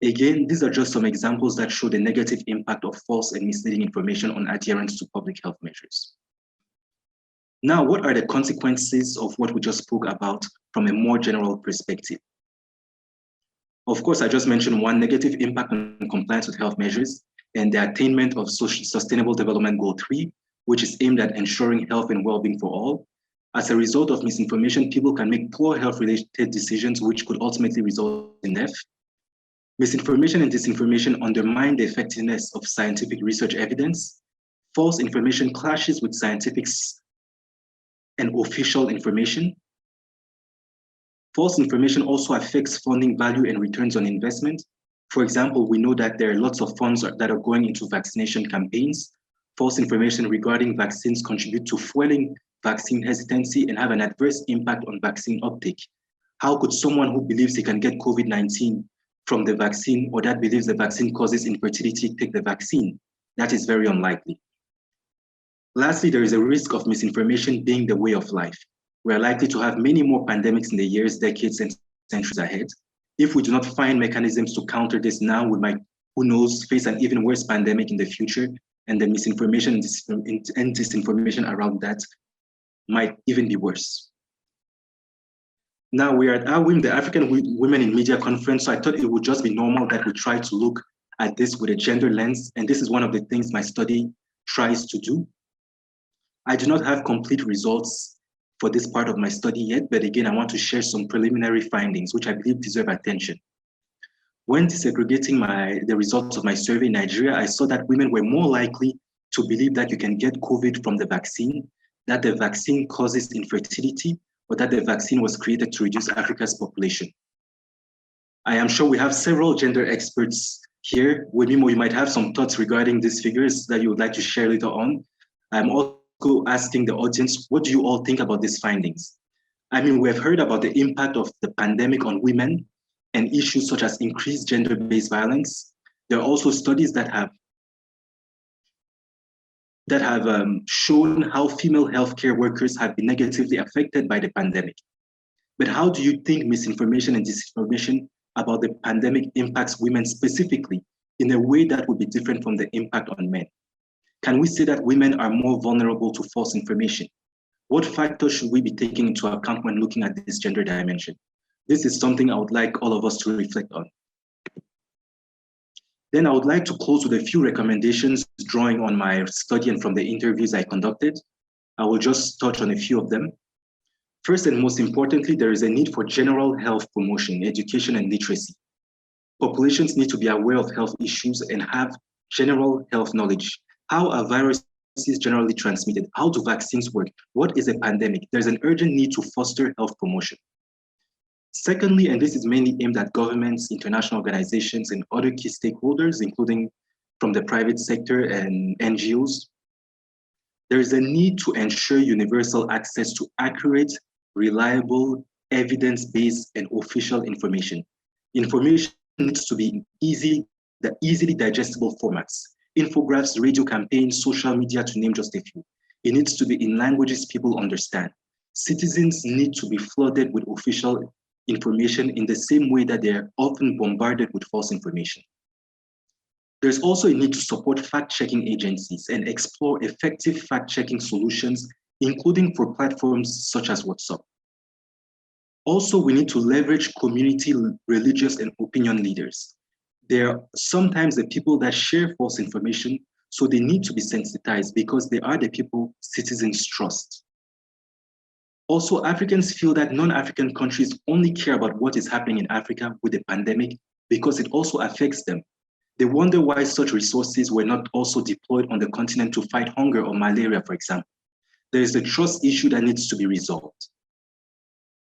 Again, these are just some examples that show the negative impact of false and misleading information on adherence to public health measures. Now, what are the consequences of what we just spoke about from a more general perspective? Of course, I just mentioned one negative impact on compliance with health measures and the attainment of Sustainable Development Goal 3, which is aimed at ensuring health and well-being for all. As a result of misinformation, people can make poor health-related decisions, which could ultimately result in death. Misinformation and disinformation undermine the effectiveness of scientific research evidence. False information clashes with scientific and official information. False information also affects funding value and returns on investment. For example, we know that there are lots of funds that are going into vaccination campaigns. False information regarding vaccines contribute to fueling vaccine hesitancy and have an adverse impact on vaccine uptake. How could someone who believes he can get COVID-19 from the vaccine or that believes the vaccine causes infertility take the vaccine? That is very unlikely. Lastly, there is a risk of misinformation being the way of life. We are likely to have many more pandemics in the years, decades, and centuries ahead. If we do not find mechanisms to counter this now, we might, who knows, face an even worse pandemic in the future, and the misinformation and disinformation around that might even be worse. Now we are at AWIM, the African Women in Media Conference, so I thought it would just be normal that we try to look at this with a gender lens, and this is one of the things my study tries to do. I do not have complete results for this part of my study yet, but again, I want to share some preliminary findings, which I believe deserve attention. When disaggregating the results of my survey in Nigeria, I saw that women were more likely to believe that you can get COVID from the vaccine, that the vaccine causes infertility, or that the vaccine was created to reduce Africa's population. I am sure we have several gender experts here. Wemimo, you might have some thoughts regarding these figures that you would like to share later on. I'm also asking the audience, what do you all think about these findings? I mean, we have heard about the impact of the pandemic on women and issues such as increased gender-based violence. There are also studies that have shown how female healthcare workers have been negatively affected by the pandemic. But how do you think misinformation and disinformation about the pandemic impacts women specifically in a way that would be different from the impact on men? Can we say that women are more vulnerable to false information? What factors should we be taking into account when looking at this gender dimension? This is something I would like all of us to reflect on. Then I would like to close with a few recommendations drawing on my study and from the interviews I conducted. I will just touch on a few of them. First and most importantly, there is a need for general health promotion, education, and literacy. Populations need to be aware of health issues and have general health knowledge. How are viruses generally transmitted? How do vaccines work? What is a pandemic? There's an urgent need to foster health promotion. Secondly, and this is mainly aimed at governments, international organizations, and other key stakeholders, including from the private sector and NGOs, there is a need to ensure universal access to accurate, reliable, evidence-based, and official information. Information needs to be in easily digestible formats. Infographics, radio campaigns, social media, to name just a few. It needs to be in languages people understand. Citizens need to be flooded with official information in the same way that they are often bombarded with false information. There's also a need to support fact-checking agencies and explore effective fact-checking solutions, including for platforms such as WhatsApp. Also, we need to leverage community, religious, and opinion leaders. They are sometimes the people that share false information, so they need to be sensitized because they are the people citizens trust. Also, Africans feel that non-African countries only care about what is happening in Africa with the pandemic because it also affects them. They wonder why such resources were not also deployed on the continent to fight hunger or malaria, for example. There is a trust issue that needs to be resolved.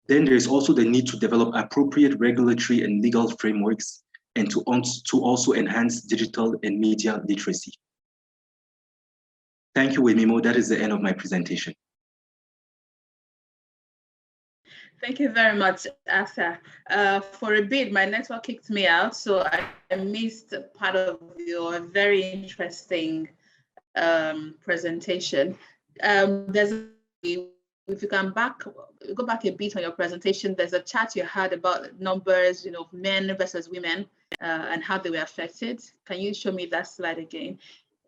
Then there is also the need to develop appropriate regulatory and legal frameworks and to also enhance digital and media literacy. Thank you, Wemimo. That is the end of my presentation. Thank you very much, Assah. For a bit, my network kicked me out, so I missed part of your very interesting presentation. If you can go back a bit on your presentation, there's a chart you had about numbers, men versus women, and how they were affected. Can you show me that slide again?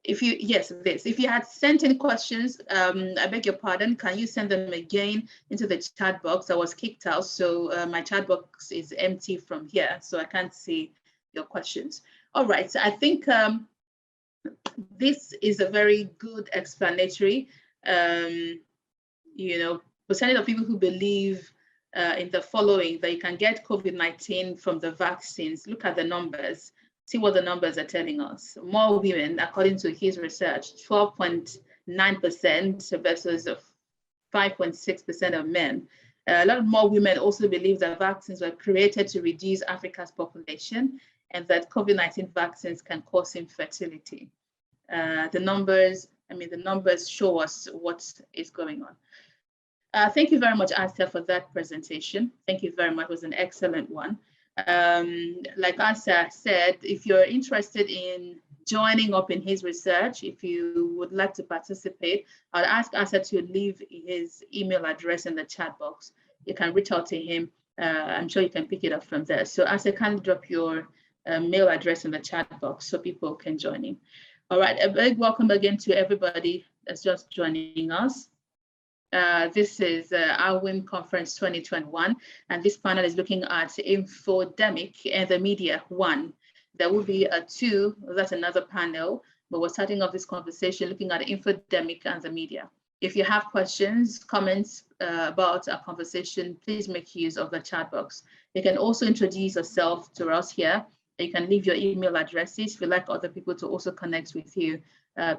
If you had sent any questions, I beg your pardon, can you send them again into the chat box? I was kicked out, so my chat box is empty from here, so I can't see your questions. All right, so I think this is a very good explanatory. Percentage of people who believe in the following, that you can get COVID-19 from the vaccines. Look at the numbers. See what the numbers are telling us. More women, according to his research, 12.9% versus 5.6% of men. A lot more women also believe that vaccines were created to reduce Africa's population and that COVID-19 vaccines can cause infertility. The numbers show us what is going on. Thank you very much, Assah, for that presentation. Thank you very much. It was an excellent one. Like Assah said, if you're interested in joining up in his research, if you would like to participate, I'll ask Assah to leave his email address in the chat box. You can reach out to him. I'm sure you can pick it up from there. So Assah, kindly drop your mail address in the chat box so people can join in. All right, a big welcome again to everybody that's just joining us. This is our WIM Conference 2021, and this panel is looking at Infodemic and the media, 1. There will be a 2, that's another panel, but we're starting off this conversation looking at Infodemic and the media. If you have questions, comments about our conversation, please make use of the chat box. You can also introduce yourself to us here. You can leave your email addresses. If you'd like other people to also connect with you,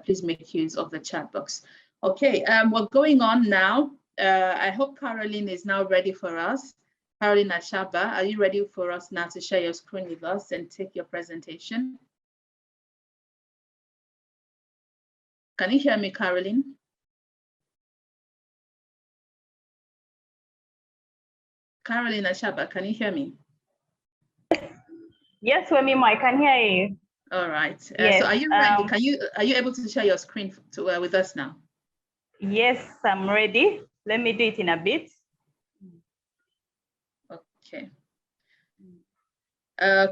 please make use of the chat box. Okay, what's going on now? I hope Caroline is now ready for us. Caroline Ashaba, are you ready for us now to share your screen with us and take your presentation? Can you hear me, Caroline? Caroline Ashaba, can you hear me? Yes, Wemimo, I can hear you. All right. Yes, so are you ready? Are you able to share your screen with us now? Yes, I'm ready. Let me do it in a bit. Okay.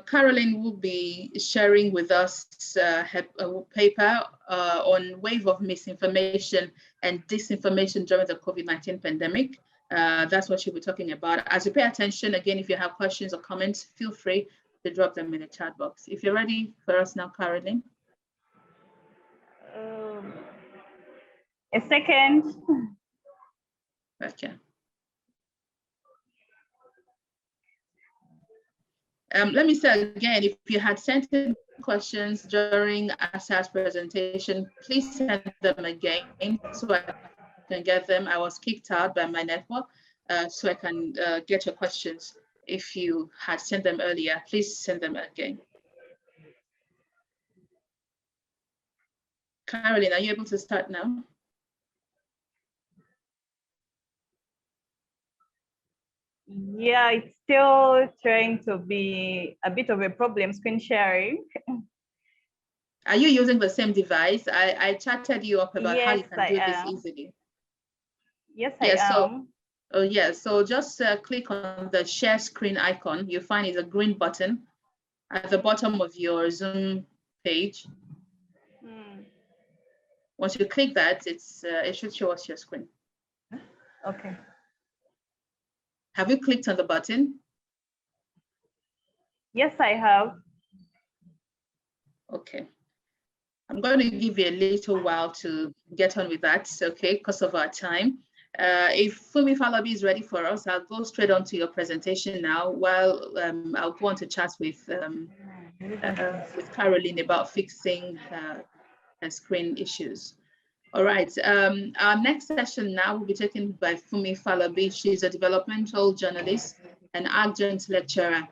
Caroline will be sharing with us her paper on wave of misinformation and disinformation during the COVID-19 pandemic. That's what she'll be talking about. As you pay attention, again, if you have questions or comments, feel free to drop them in the chat box. If you're ready for us now, Caroline. A second. Okay. Let me say again, if you had sent in questions during Assah's presentation, please send them again so I can get them. I was kicked out by my network, so I can get your questions. If you had sent them earlier, please send them again. Caroline, are you able to start now? Yeah, it's still trying to be a bit of a problem, screen sharing. Are you using the same device? I chatted you up about how you can do this easily. Yes, I am. Oh yeah, so just click on the share screen icon. You find it's a green button at the bottom of your Zoom page. Once you click that, it should show us your screen. Okay. Have you clicked on the button? Yes, I have. Okay. I'm going to give you a little while to get on with that, okay, because of our time. If Funmi Falobi is ready for us, I'll go straight on to your presentation now, while I'll go on to chat with Caroline about fixing her screen issues. All right, our next session now will be taken by Funmi Falobi. She's a developmental journalist and adjunct lecturer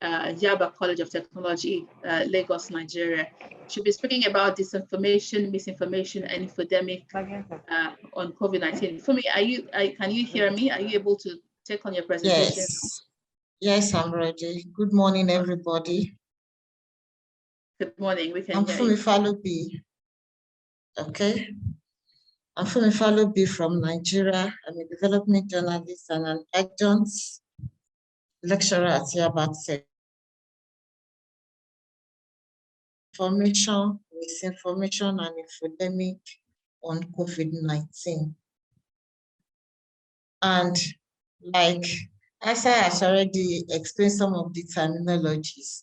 at Yaba College of Technology, Lagos, Nigeria. She'll be speaking about disinformation, misinformation, and infodemic on COVID-19. Funmi, can you hear me? Are you able to take on your presentation. Yes, I'm ready. Good morning, everybody. Good morning. We can I'm hear Funmi you. Falobi. Okay. I'm Funmi Falobi from Nigeria. I'm a development journalist and an adjunct lecturer at Yabat. Information, misinformation, and infodemic on COVID-19. And like Assah has already explained some of the terminologies,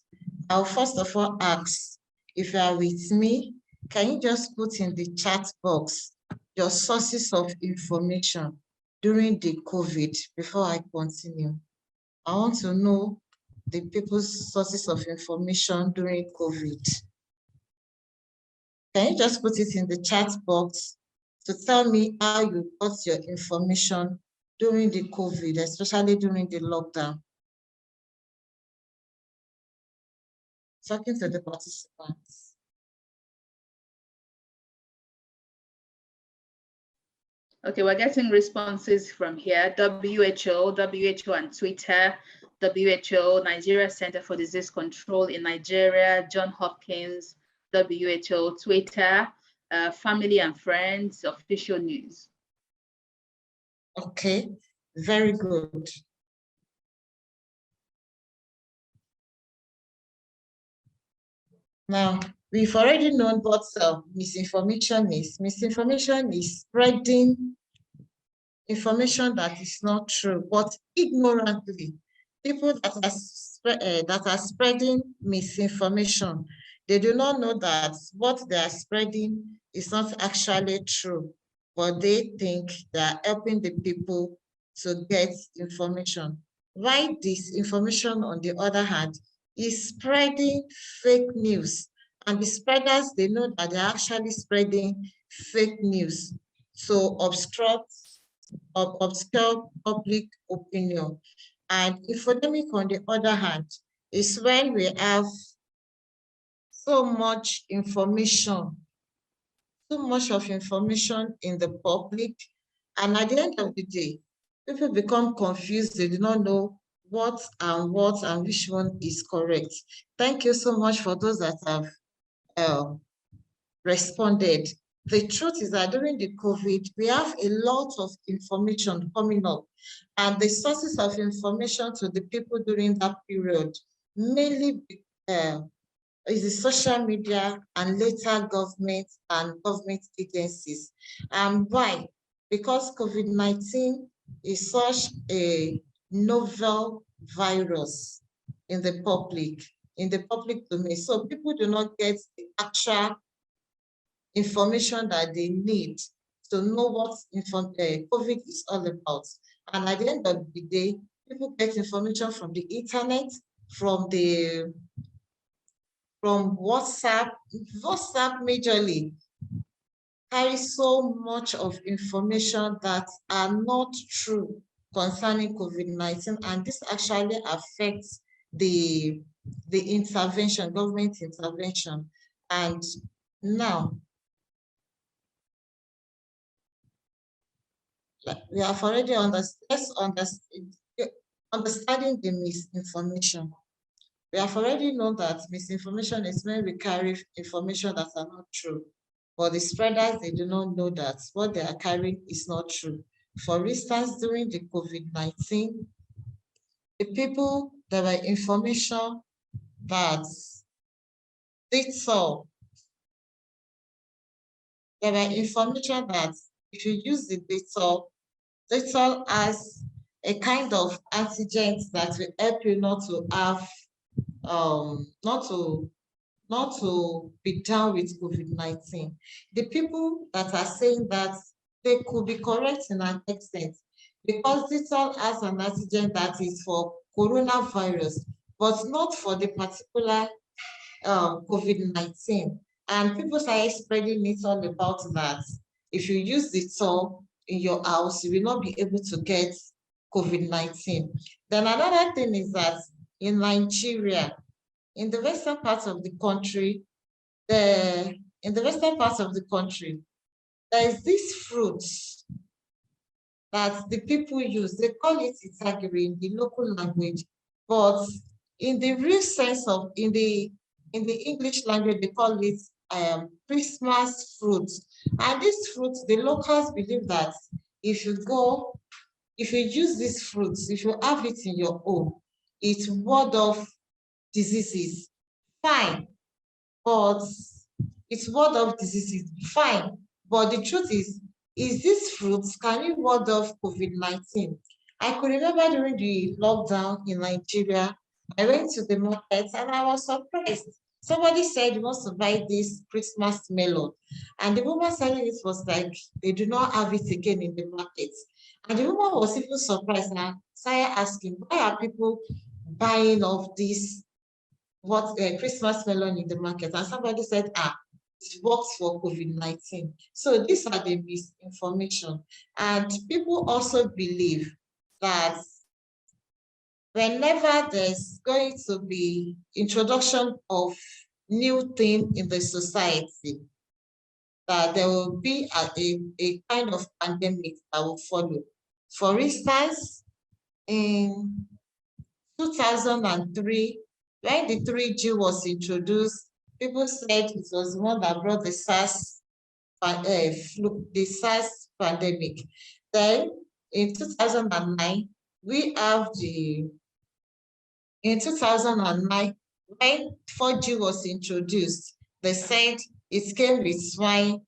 I'll first of all ask, if you are with me, can you just put in the chat box your sources of information during the COVID before I continue? I want to know the people's sources of information during COVID. Can you just put it in the chat box to tell me how you got your information during the COVID, especially during the lockdown? Talking to the participants. Okay, we're getting responses from here. WHO on Twitter, WHO, Nigeria Center for Disease Control in Nigeria, Johns Hopkins, WHO, Twitter, family and friends, official news. Okay, very good. Now, we've already known what misinformation is. Misinformation is spreading information that is not true, but ignorantly. People that are spreading misinformation, they do not know that what they are spreading is not actually true, but they think they are helping the people to get information. Why disinformation, on the other hand, is spreading fake news. And the spreaders, they know that they're actually spreading fake news to obscure public opinion. And infodemic, on the other hand, is when we have so much information, so much of information in the public, and at the end of the day, people become confused. They do not know what and which one is correct. Thank you so much for those that have responded. The truth is that during the COVID, we have a lot of information coming up, and the sources of information to the people during that period mainly is the social media and later government and government agencies. And why? Because COVID-19 is such a novel virus in the public domain. So people do not get the actual information that they need to know what COVID is all about. And at the end of the day, people get information from the internet, from WhatsApp. WhatsApp majorly carries so much of information that are not true concerning COVID-19, and this actually affects the intervention, government intervention. And now, we have already understanding the misinformation. We have already known that misinformation is when we carry information that are not true. But the spreaders, they do not know that what they are carrying is not true. For instance, during the COVID-19, the people, there were information that they saw. There were information that if you use the Dettol as a kind of antigen that will help you not to have, not to be down with COVID-19. The people that are saying that, they could be correct in an extent, because Dettol has an antigen that is for coronavirus, but not for the particular COVID-19. And people started spreading it all about that. If you use Dettol in your house, you will not be able to get COVID-19. Then another thing is that in Nigeria, in the western part of the country, there is this fruit that the people use. They call it itagiri in the local language, but in the real sense of, in the English language, they call it Christmas fruits. And these fruits, the locals believe that if you use these fruits, if you have it in your home, it ward off diseases. Fine, but it's ward off diseases. Fine, but the truth is these fruits, can it ward off COVID-19? I could remember during the lockdown in Nigeria, I went to the market and I was surprised. Somebody said he wants to buy this Christmas melon. And the woman selling it was like, they do not have it again in the market. And the woman was even surprised and started asking, why are people buying of this Christmas melon in the market? And somebody said, it works for COVID-19. So these are the misinformation. And people also believe that whenever there's going to be introduction of new thing in the society, that there will be a kind of pandemic that will follow. For instance, in 2003, when the 3G was introduced, people said it was the one that brought the SARS pandemic. Then in 2009, we have in 2009, when 4G was introduced, they said it came with swine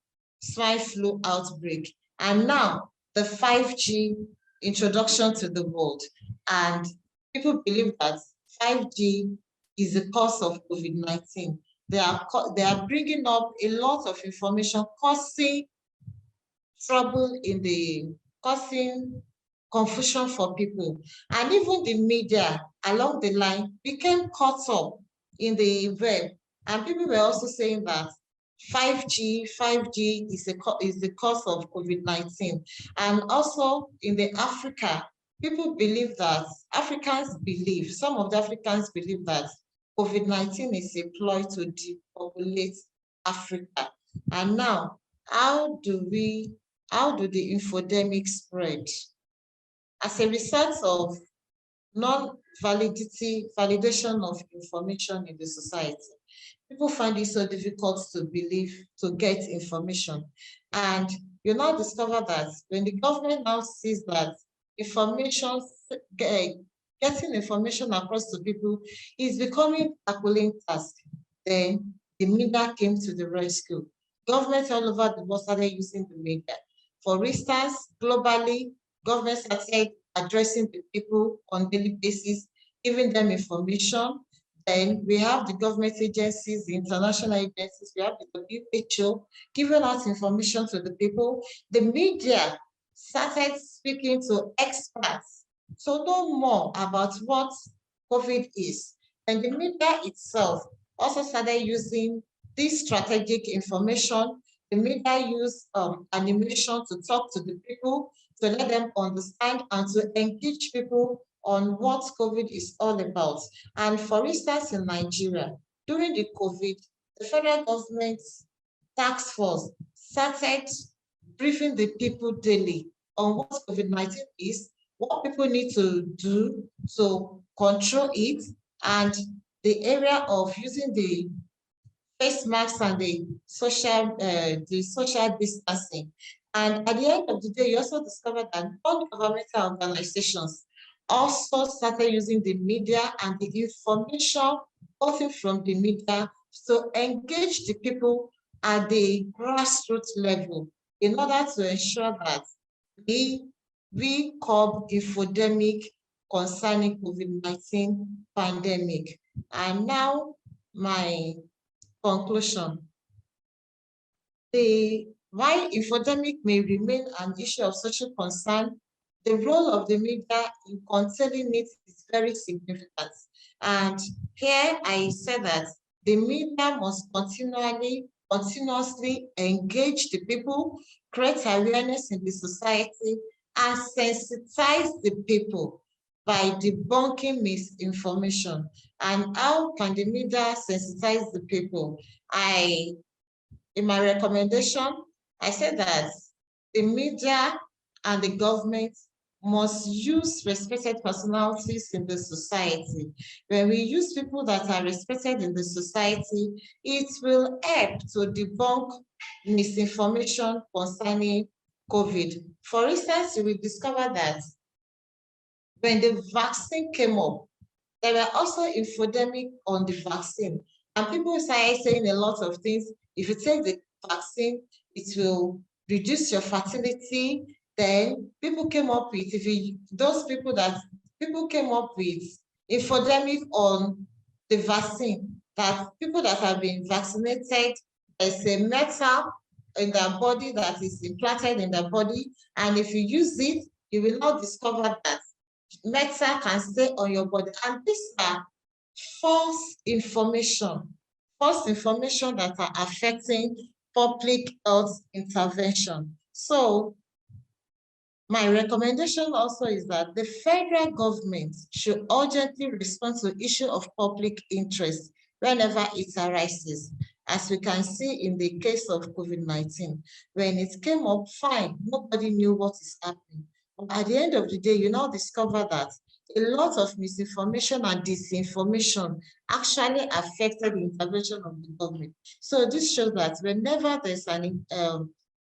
flu outbreak. And now the 5G introduction to the world. And people believe that 5G is the cause of COVID-19. They are bringing up a lot of information, causing trouble causing confusion for people. And even the media along the line became caught up in the web. And people were also saying that 5G is the cause of COVID-19. And also in the Africa, people believe that, some of the Africans believe that COVID-19 is a ploy to depopulate Africa. And now, how do the infodemic spread? As a result of validation of information in the society, people find it so difficult to get information. And you now discover that when the government now sees that getting information across to people is becoming a Herculean task, then the media came to the rescue. Governments all over the world started using the media. For instance, globally, governments started addressing the people on a daily basis, giving them information. Then we have the government agencies, the international agencies, we have the WHO giving out information to the people. The media started speaking to experts to know more about what COVID is. And the media itself also started using this strategic information. The media used animation to talk to the people, to let them understand and to engage people on what COVID is all about. And for instance, in Nigeria, during the COVID, the federal government's task force started briefing the people daily on what COVID-19 is, what people need to do to control it, and the area of using the face masks and the social distancing. And at the end of the day, you also discovered that non-governmental organizations also started using the media and the information gotten from the media to engage the people at the grassroots level in order to ensure that we curb infodemic concerning COVID-19 pandemic. And now my conclusion. While infodemic may remain an issue of social concern, the role of the media in containing it is very significant. And here I said that the media must continuously engage the people, create awareness in the society, and sensitize the people by debunking misinformation. And how can the media sensitize the people? In my recommendation, I said that the media and the government must use respected personalities in the society. When we use people that are respected in the society, it will help to debunk misinformation concerning COVID. For instance, you will discover that when the vaccine came up, there were also infodemic on the vaccine. And people started saying a lot of things. If you take the vaccine, it will reduce your fertility. Then people came up with, people came up with infodemic on the vaccine, that people that have been vaccinated, there's a metal in their body that is implanted in their body. And if you use it, you will not discover that metal can stay on your body. And these are false information that are affecting public health intervention. So my recommendation also is that the federal government should urgently respond to the issue of public interest whenever it arises. As we can see in the case of COVID-19, when it came up, fine, nobody knew what is happening. But at the end of the day, you now discover that a lot of misinformation and disinformation actually affected the intervention of the government. So this shows that whenever there's an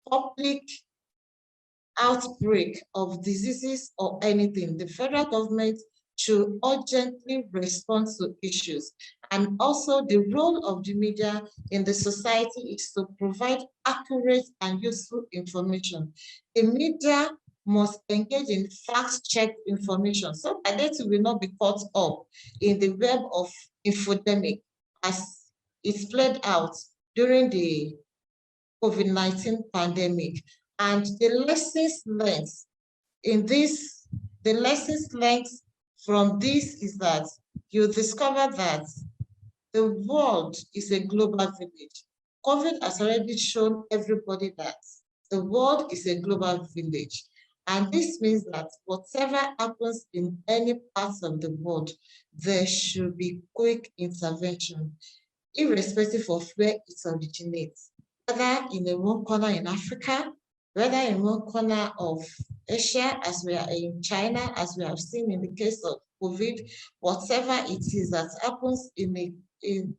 public outbreak of diseases or anything, the federal government should urgently respond to issues. And also the role of the media in the society is to provide accurate and useful information. The media must engage in fact-checked information so that it will not be caught up in the web of infodemic as it's played out during the COVID-19 pandemic. And the lessons learned from this is that you discover that the world is a global village. COVID has already shown everybody that the world is a global village. And this means that whatever happens in any parts of the world, there should be quick intervention, irrespective of where it originates, whether in a one corner in Africa, whether in one corner of Asia, as we are in China, as we have seen in the case of COVID, whatever it is that happens in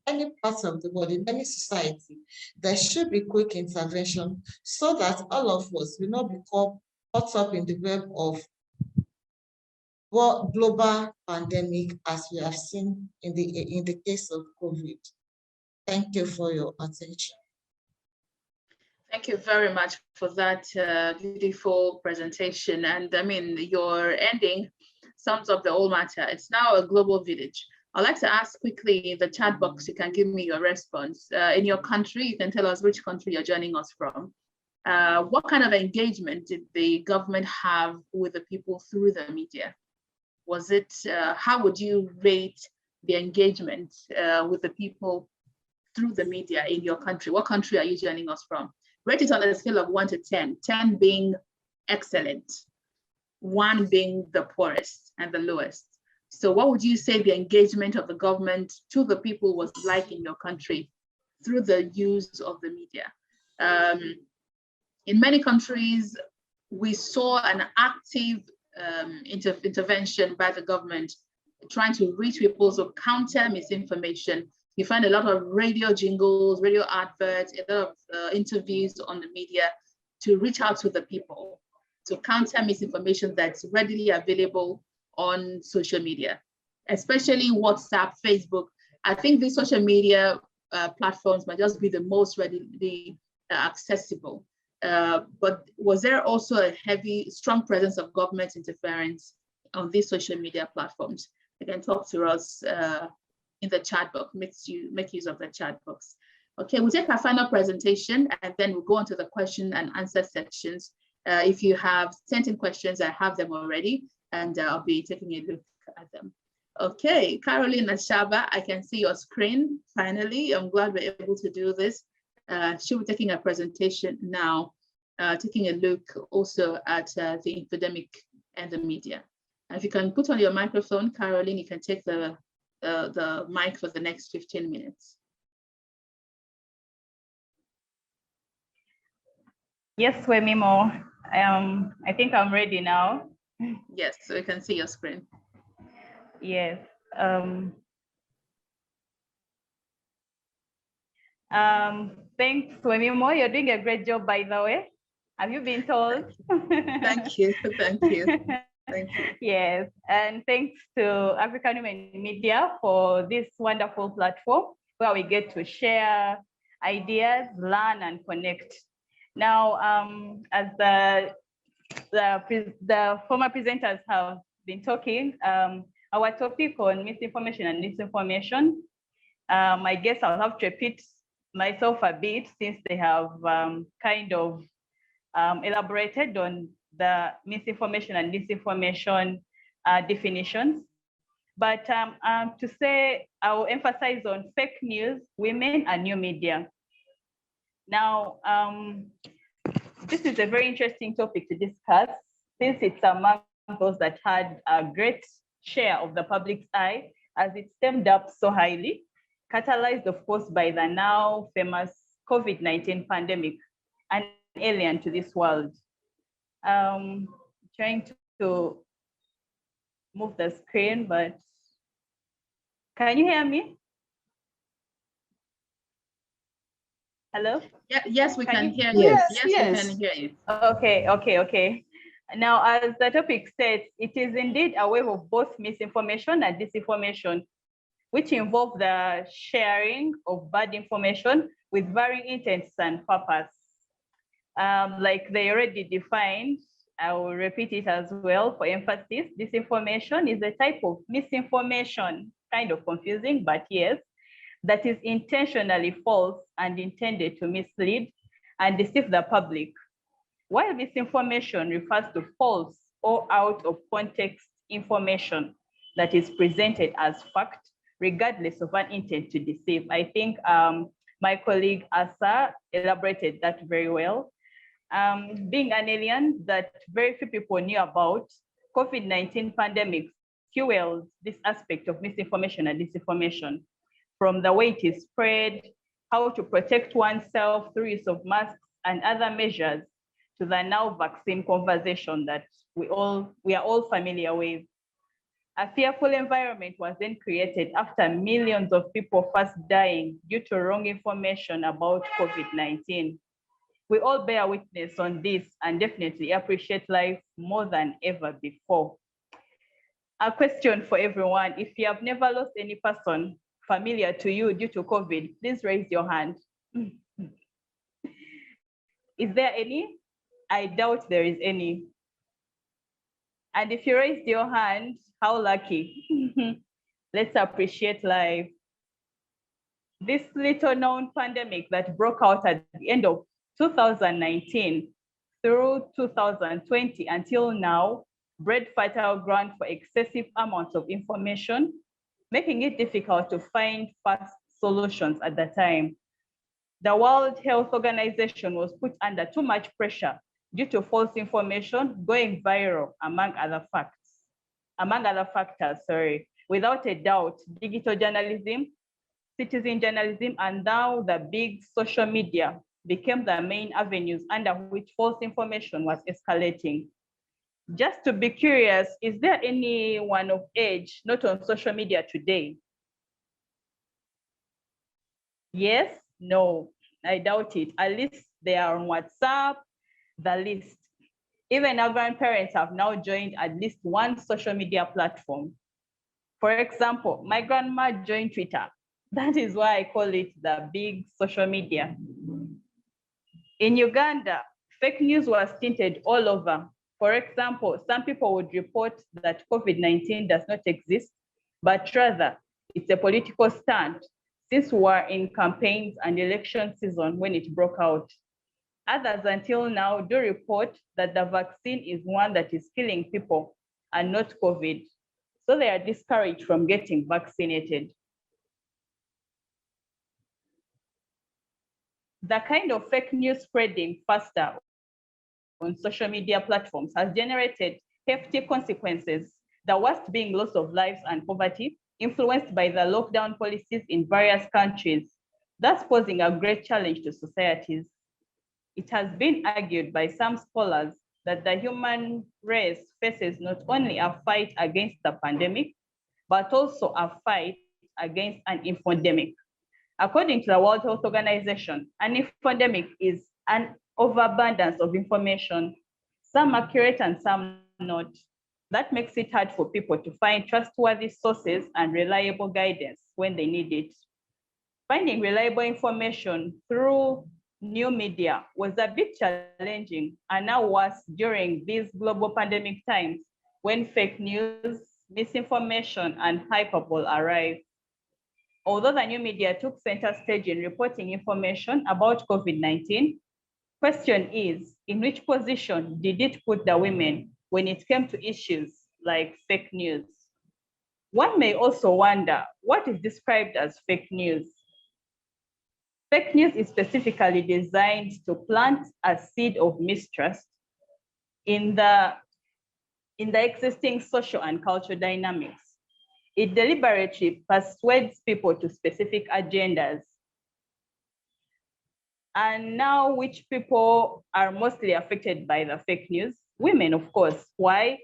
any part of the world, in any society, there should be quick intervention so that all of us will not become caught up in the web of global pandemic as we have seen in the case of COVID. Thank you for your attention. Thank you very much for that beautiful presentation. And I mean, your ending sums up the whole matter. It's now a global village. I'd like to ask quickly in the chat box, you can give me your response. In your country, you can tell us which country you're joining us from. What kind of engagement did the government have with the people through the media? Was it, how would you rate the engagement with the people through the media in your country? What country are you joining us from? Rate it on a scale of 1 to 10, 10 being excellent, 1 being the poorest and the lowest. So what would you say the engagement of the government to the people was like in your country through the use of the media? In many countries, we saw an active intervention by the government trying to reach people, so counter misinformation. You find a lot of radio jingles, radio adverts, a lot of interviews on the media to reach out to the people, to counter misinformation that's readily available on social media, especially WhatsApp, Facebook. I think these social media platforms might just be the most readily accessible. But was there also a strong presence of government interference on these social media platforms? You can talk to us in the chat box, make use of the chat box. Okay, we'll take our final presentation and then we'll go on to the question and answer sections. If you have sent in questions, I have them already and I'll be taking a look at them. Okay, Caroline Ashaba, I can see your screen finally. I'm glad we're able to do this. She'll be taking a presentation now, taking a look also at the infodemic and the media. If you can put on your microphone, Caroline, you can take the mic for the next 15 minutes. Yes, Wemimo. I think I'm ready now. Yes, so we can see your screen. Yes. Thanks, Wemimo. You're doing a great job, by the way. Have you been told? Thank you. Thank you. Thank you. Yes, and thanks to African Women Media for this wonderful platform where we get to share ideas, learn, and connect. Now, as the former presenters have been talking, our topic on misinformation and disinformation, I guess I'll have to repeat myself a bit since they have kind of elaborated on the misinformation and disinformation definitions. But to say, I will emphasize on fake news, women, and new media. Now, this is a very interesting topic to discuss since it's among those that had a great share of the public's eye as it stemmed up so highly, catalyzed, of course, by the now famous COVID-19 pandemic, an alien to this world. Trying to move the screen, but can you hear me? Hello? Yeah, yes, we can hear you. Yes. Yes, we can hear you. Okay. Now, as the topic states, it is indeed a wave of both misinformation and disinformation, which involve the sharing of bad information with varying intents and purpose. Like they already defined, I will repeat it as well for emphasis. Disinformation is a type of misinformation, kind of confusing, but yes, that is intentionally false and intended to mislead and deceive the public. While misinformation refers to false or out of context information that is presented as fact, regardless of an intent to deceive. I think my colleague Assah elaborated that very well. Being an alien that very few people knew about, COVID-19 pandemic fueled this aspect of misinformation and disinformation, from the way it is spread, how to protect oneself through use of masks and other measures, to the now vaccine conversation that we are all familiar with. A fearful environment was then created after millions of people first dying due to wrong information about COVID-19. We all bear witness on this and definitely appreciate life more than ever before. A question for everyone: if you have never lost any person familiar to you due to COVID, please raise your hand. Is there any? I doubt there is any. And if you raised your hand, how lucky. Let's appreciate life. This little known pandemic that broke out at the end of 2019 through 2020 until now bred fertile ground for excessive amounts of information, making it difficult to find fast solutions at the time. The World Health Organization was put under too much pressure due to false information going viral, among other factors, Without a doubt, digital journalism, citizen journalism, and now the big social media became the main avenues under which false information was escalating. Just to be curious, is there anyone of age not on social media today? Yes? No, I doubt it. At least they are on WhatsApp, the list. Even our grandparents have now joined at least one social media platform. For example, my grandma joined Twitter. That is why I call it the big social media. In Uganda, fake news was tinted all over. For example, some people would report that COVID-19 does not exist, but rather it's a political stunt, since we were in campaigns and election season when it broke out. Others until now do report that the vaccine is one that is killing people and not COVID. So they are discouraged from getting vaccinated. The kind of fake news spreading faster on social media platforms has generated hefty consequences, the worst being loss of lives and poverty, influenced by the lockdown policies in various countries, thus posing a great challenge to societies. It has been argued by some scholars that the human race faces not only a fight against the pandemic, but also a fight against an infodemic. According to the World Health Organization, an infodemic is an overabundance of information, some accurate and some not. That makes it hard for people to find trustworthy sources and reliable guidance when they need it. Finding reliable information through new media was a bit challenging, and now worse during these global pandemic times when fake news, misinformation, and hyperbole arrive. Although the new media took center stage in reporting information about COVID-19, question is, in which position did it put the women when it came to issues like fake news? One may also wonder, what is described as fake news? Fake news is specifically designed to plant a seed of mistrust in the existing social and cultural dynamics. It deliberately persuades people to specific agendas. And now, which people are mostly affected by the fake news? Women, of course. Why?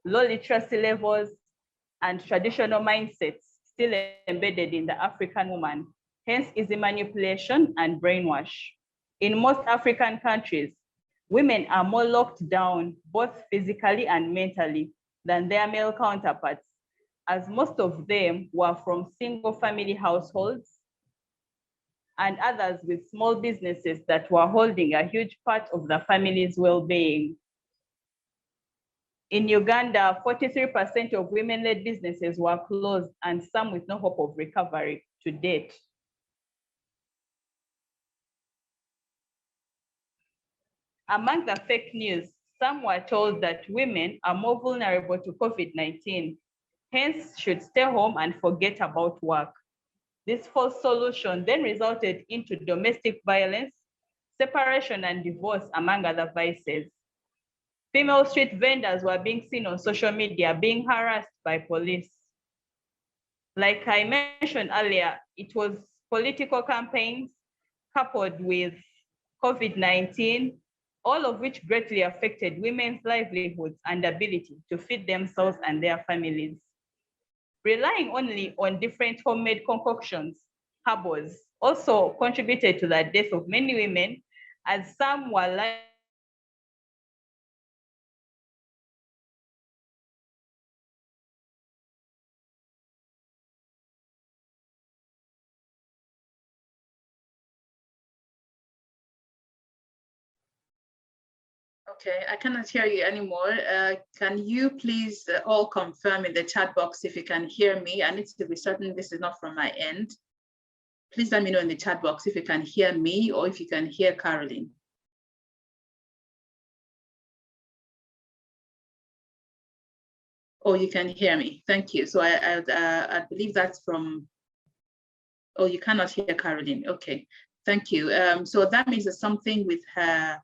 Low literacy levels and traditional mindsets still embedded in the African woman, hence easy manipulation and brainwash. In most African countries, women are more locked down, both physically and mentally, than their male counterparts, as most of them were from single family households and others with small businesses that were holding a huge part of the family's well-being. In Uganda, 43% of women-led businesses were closed and some with no hope of recovery to date. Among the fake news, some were told that women are more vulnerable to COVID-19, hence should stay home and forget about work. This false solution then resulted into domestic violence, separation and divorce, among other vices. Female street vendors were being seen on social media being harassed by police. Like I mentioned earlier, it was political campaigns coupled with COVID-19, all of which greatly affected women's livelihoods and ability to feed themselves and their families. Relying only on different homemade concoctions, herbals, also contributed to the death of many women, as some were like Okay, I cannot hear you anymore. Can you please all confirm in the chat box if you can hear me? I need to be certain this is not from my end. Please let me know in the chat box if you can hear me or if you can hear Caroline. Oh, you can hear me. Thank you. So I believe that's from, oh, you cannot hear Caroline. Okay, thank you. So that means there's something with her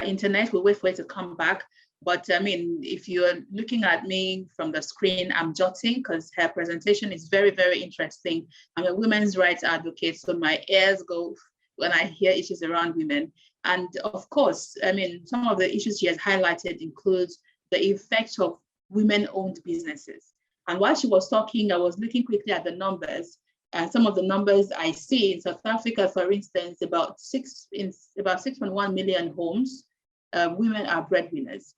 internet. We'll wait for it to come back. But I mean, if you're looking at me from the screen, I'm jotting because her presentation is very, very interesting. I'm a women's rights advocate, so my ears go when I hear issues around women. And of course, I mean, some of the issues she has highlighted includes the effect of women-owned businesses. And while she was talking, I was looking quickly at the numbers. And some of the numbers I see in South Africa, for instance, about 6.1 million homes, women are breadwinners.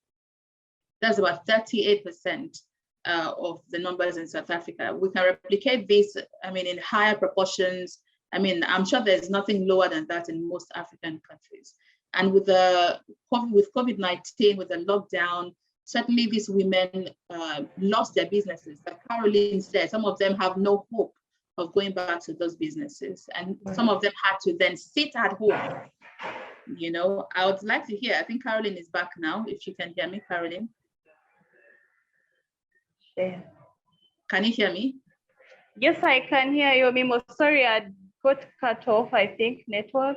That's about 38% of the numbers in South Africa. We can replicate this, I mean, in higher proportions. I mean, I'm sure there's nothing lower than that in most African countries. And with COVID-19, with the lockdown, certainly these women lost their businesses. Like Caroline said, some of them have no hope of going back to those businesses. And some of them had to then sit at home. You know, I would like to hear, I think Caroline is back now, if you can hear me, Caroline. Yeah. Can you hear me? Yes, I can hear you, Mimo. Sorry, I got cut off, I think, network.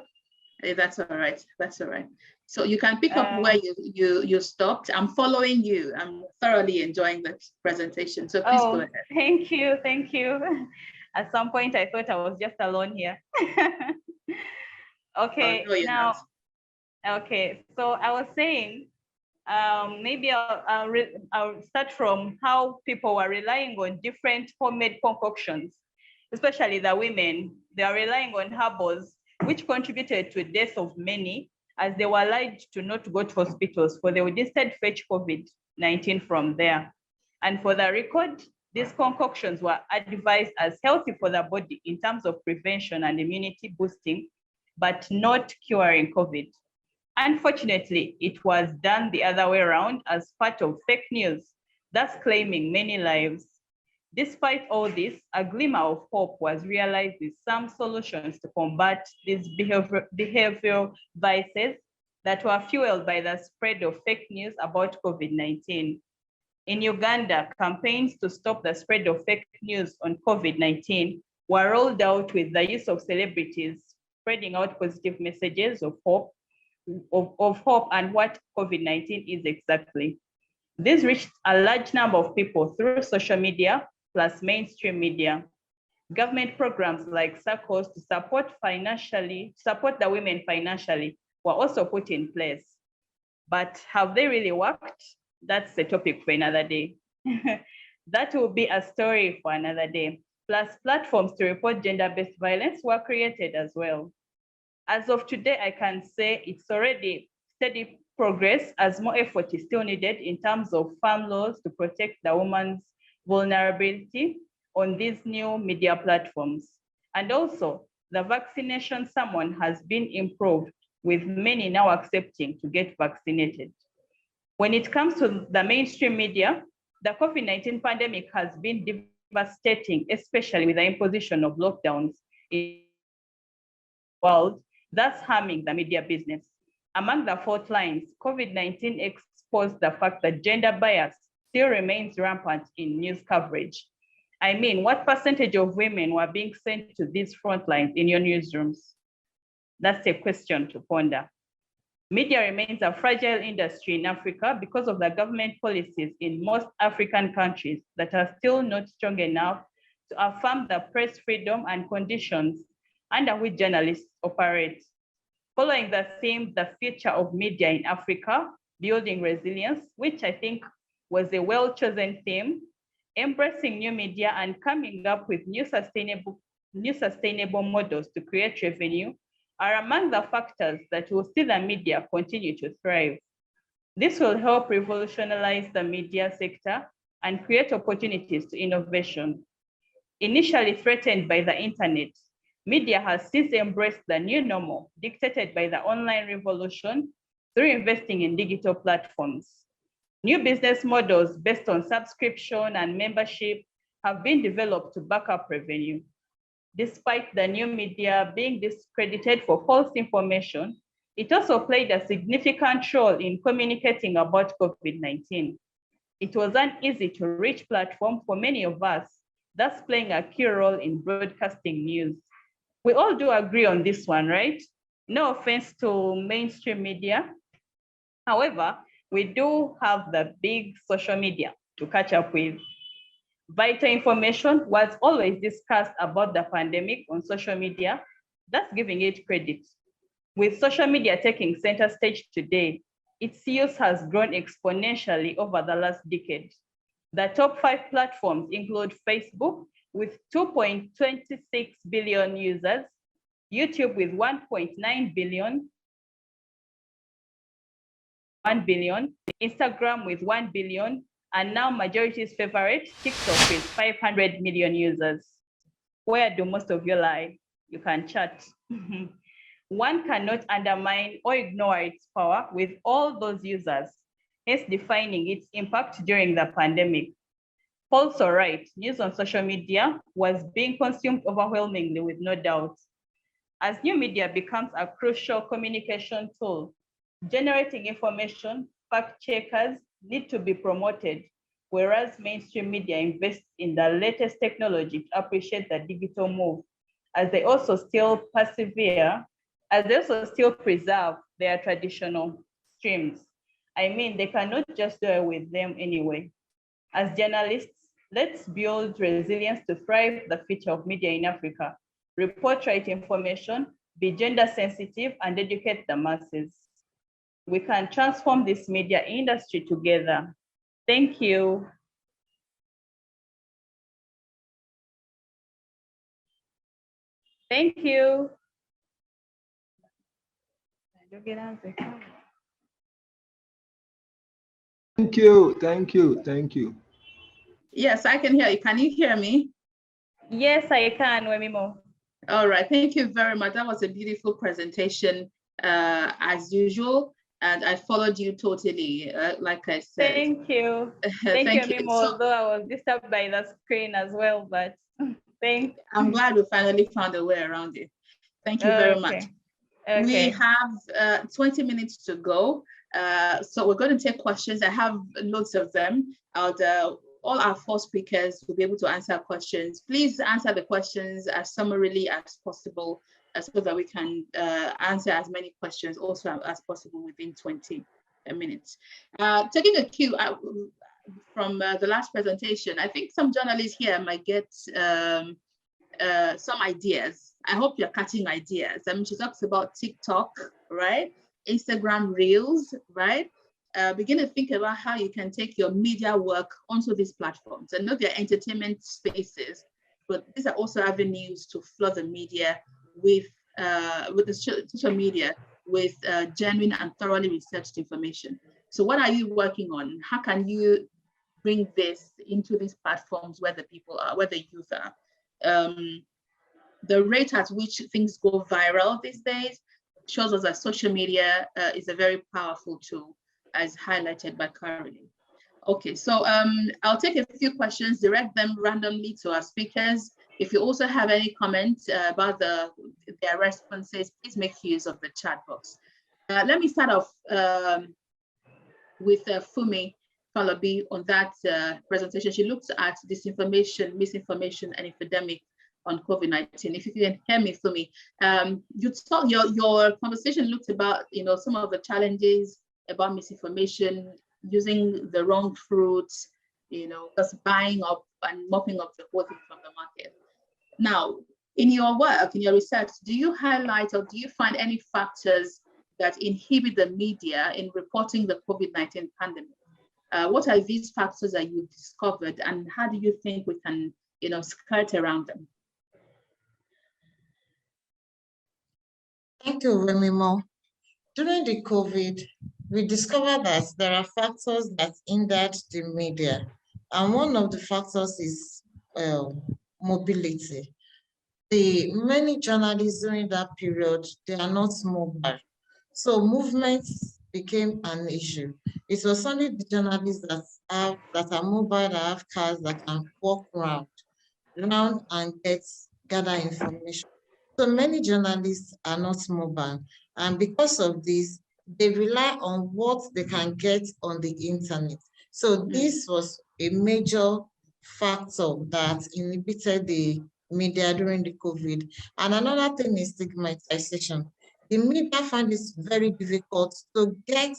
That's all right, that's all right. So you can pick up where you stopped. I'm following you. I'm thoroughly enjoying the presentation. So please go ahead. Thank you, thank you. At some point, I thought I was just alone here. Okay, oh, no, now, okay, so I was saying Maybe I'll start from how people were relying on different homemade concoctions, especially the women. They are relying on herbals, which contributed to the death of many, as they were lied to not go to hospitals, for they would instead fetch COVID-19 from there. And for the record, these concoctions were advised as healthy for the body in terms of prevention and immunity boosting, but not curing COVID. Unfortunately, it was done the other way around as part of fake news, thus claiming many lives. Despite all this, a glimmer of hope was realized with some solutions to combat these behavioral vices that were fueled by the spread of fake news about COVID-19. In Uganda, campaigns to stop the spread of fake news on COVID-19 were rolled out with the use of celebrities spreading out positive messages of hope and what COVID-19 is exactly. This reached a large number of people through social media plus mainstream media. Government programs like circles to support the women financially were also put in place. But have they really worked? That's the topic for another day. That will be a story for another day. Plus, platforms to report gender-based violence were created as well. As of today, I can say it's already steady progress, as more effort is still needed in terms of farm laws to protect the woman's vulnerability on these new media platforms. And also, the vaccination summon has been improved, with many now accepting to get vaccinated. When it comes to the mainstream media, the COVID-19 pandemic has been devastating, especially with the imposition of lockdowns in the world, thus harming the media business. Among the fault lines, COVID-19 exposed the fact that gender bias still remains rampant in news coverage. I mean, what percentage of women were being sent to these front lines in your newsrooms? That's a question to ponder. Media remains a fragile industry in Africa because of the government policies in most African countries that are still not strong enough to affirm the press freedom and conditions under which journalists operate. Following the theme, the future of media in Africa, building resilience, which I think was a well-chosen theme, embracing new media and coming up with new sustainable models to create revenue are among the factors that will see the media continue to thrive. This will help revolutionize the media sector and create opportunities to innovation. Initially threatened by the internet, media has since embraced the new normal dictated by the online revolution through investing in digital platforms. New business models based on subscription and membership have been developed to back up revenue. Despite the new media being discredited for false information, it also played a significant role in communicating about COVID-19. It was an easy to reach platform for many of us, thus playing a key role in broadcasting news. We all do agree on this one, right? No offense to mainstream media. However, we do have the big social media to catch up with. Vital information was always discussed about the pandemic on social media, thus giving it credit. With social media taking center stage today, its use has grown exponentially over the last decade. The top 5 platforms include Facebook with 2.26 billion users, YouTube with 1.9 billion, 1 billion, Instagram with 1 billion, and now majority's favorite, TikTok with 500 million users. Where do most of you lie? You can chat. One cannot undermine or ignore its power with all those users, hence defining its impact during the pandemic. Also right, news on social media was being consumed overwhelmingly with no doubt. As new media becomes a crucial communication tool, generating information, fact checkers need to be promoted, whereas mainstream media invests in the latest technology to appreciate the digital move, as they also still preserve their traditional streams. I mean, they cannot just do away with them anyway. As journalists, let's build resilience to thrive the future of media in Africa, report right information, be gender sensitive, and educate the masses. we can transform this media industry together. Thank you. Thank you. Thank you, thank you, thank you. Yes, I can hear you. Can you hear me? Yes, I can, Wemimo. All right, thank you very much. That was a beautiful presentation, as usual, and I followed you totally, like I said. Thank you. Thank you, you. Wemimo, So, although I was disturbed by the screen as well, but thank you. I'm glad we finally found a way around it. Thank you very much. Okay. We have 20 minutes to go. So we're going to take questions. I have loads of them. All our four speakers will be able to answer questions. Please answer the questions as summarily as possible, so that we can answer as many questions also as possible within 20 minutes. Taking a cue from the last presentation, I think some journalists here might get some ideas. I hope you're catching ideas. I mean, she talks about TikTok, right? Instagram Reels, right? Begin to think about how you can take your media work onto these platforms. I know they're entertainment spaces, but these are also avenues to flood the media with the social media with genuine and thoroughly researched information. So what are you working on? How can you bring this into these platforms where the people are, where the youth are? The rate at which things go viral these days shows us that social media is a very powerful tool, as highlighted by Caroline. Okay, so I'll take a few questions, direct them randomly to our speakers. If you also have any comments about their responses, please make use of the chat box. Let me start off with Funmi Falobi on that presentation. She looked at disinformation, misinformation, and infodemic on COVID-19. If you can hear me, Funmi, your conversation looked about some of the challenges about misinformation, using the wrong fruits, just buying up and mopping up the whole thing from the market. Now, in your work, in your research, do you highlight or do you find any factors that inhibit the media in reporting the COVID-19 pandemic? What are these factors that you've discovered, and how do you think we can, skirt around them? Thank you, Wemimo. During the COVID, we discovered that there are factors that hindered the media. And one of the factors is mobility. Many journalists during that period, they are not mobile. So movements became an issue. It was only the journalists that are mobile, that have cars, that can walk around and gather information. So many journalists are not mobile. And because of this, they rely on what they can get on the internet. So this was a major factor that inhibited the media during the COVID. And another thing is stigmatization. The media found it very difficult to get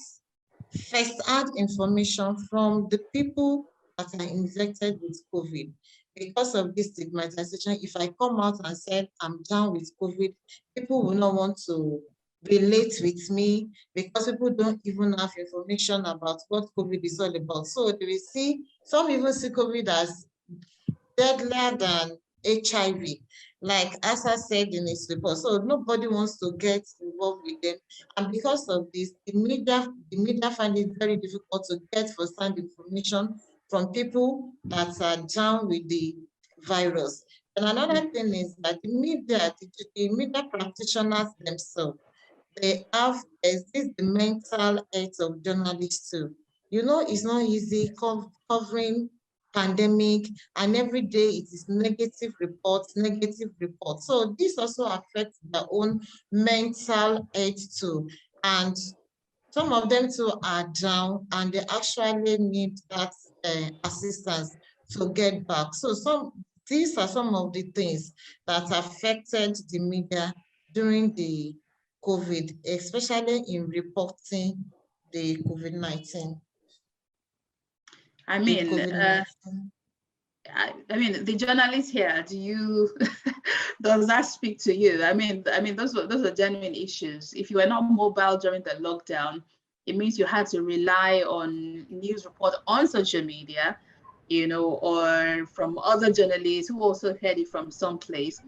first-hand information from the people that are infected with COVID. Because of this stigmatization, if I come out and say I'm down with COVID, people will not want to relate with me because people don't even have information about what COVID is all about. So they will see, some even see COVID as deadlier than HIV, like Assah said in his report. So nobody wants to get involved with them. And because of this, the media find it very difficult to get first-hand information from people that are down with the virus. And another thing is that the media practitioners themselves, is this the mental health of journalists too? It's not easy covering pandemic, and every day it is negative reports. So this also affects their own mental health too. And some of them too are down and they actually need that assistance to get back. So these are some of the things that affected the media during the COVID, especially in reporting the COVID-19. I mean, the journalists here, does that speak to you? I mean, those are genuine issues. If you were not mobile during the lockdown, it means you had to rely on news reports on social media, you know, or from other journalists who also heard it from someplace.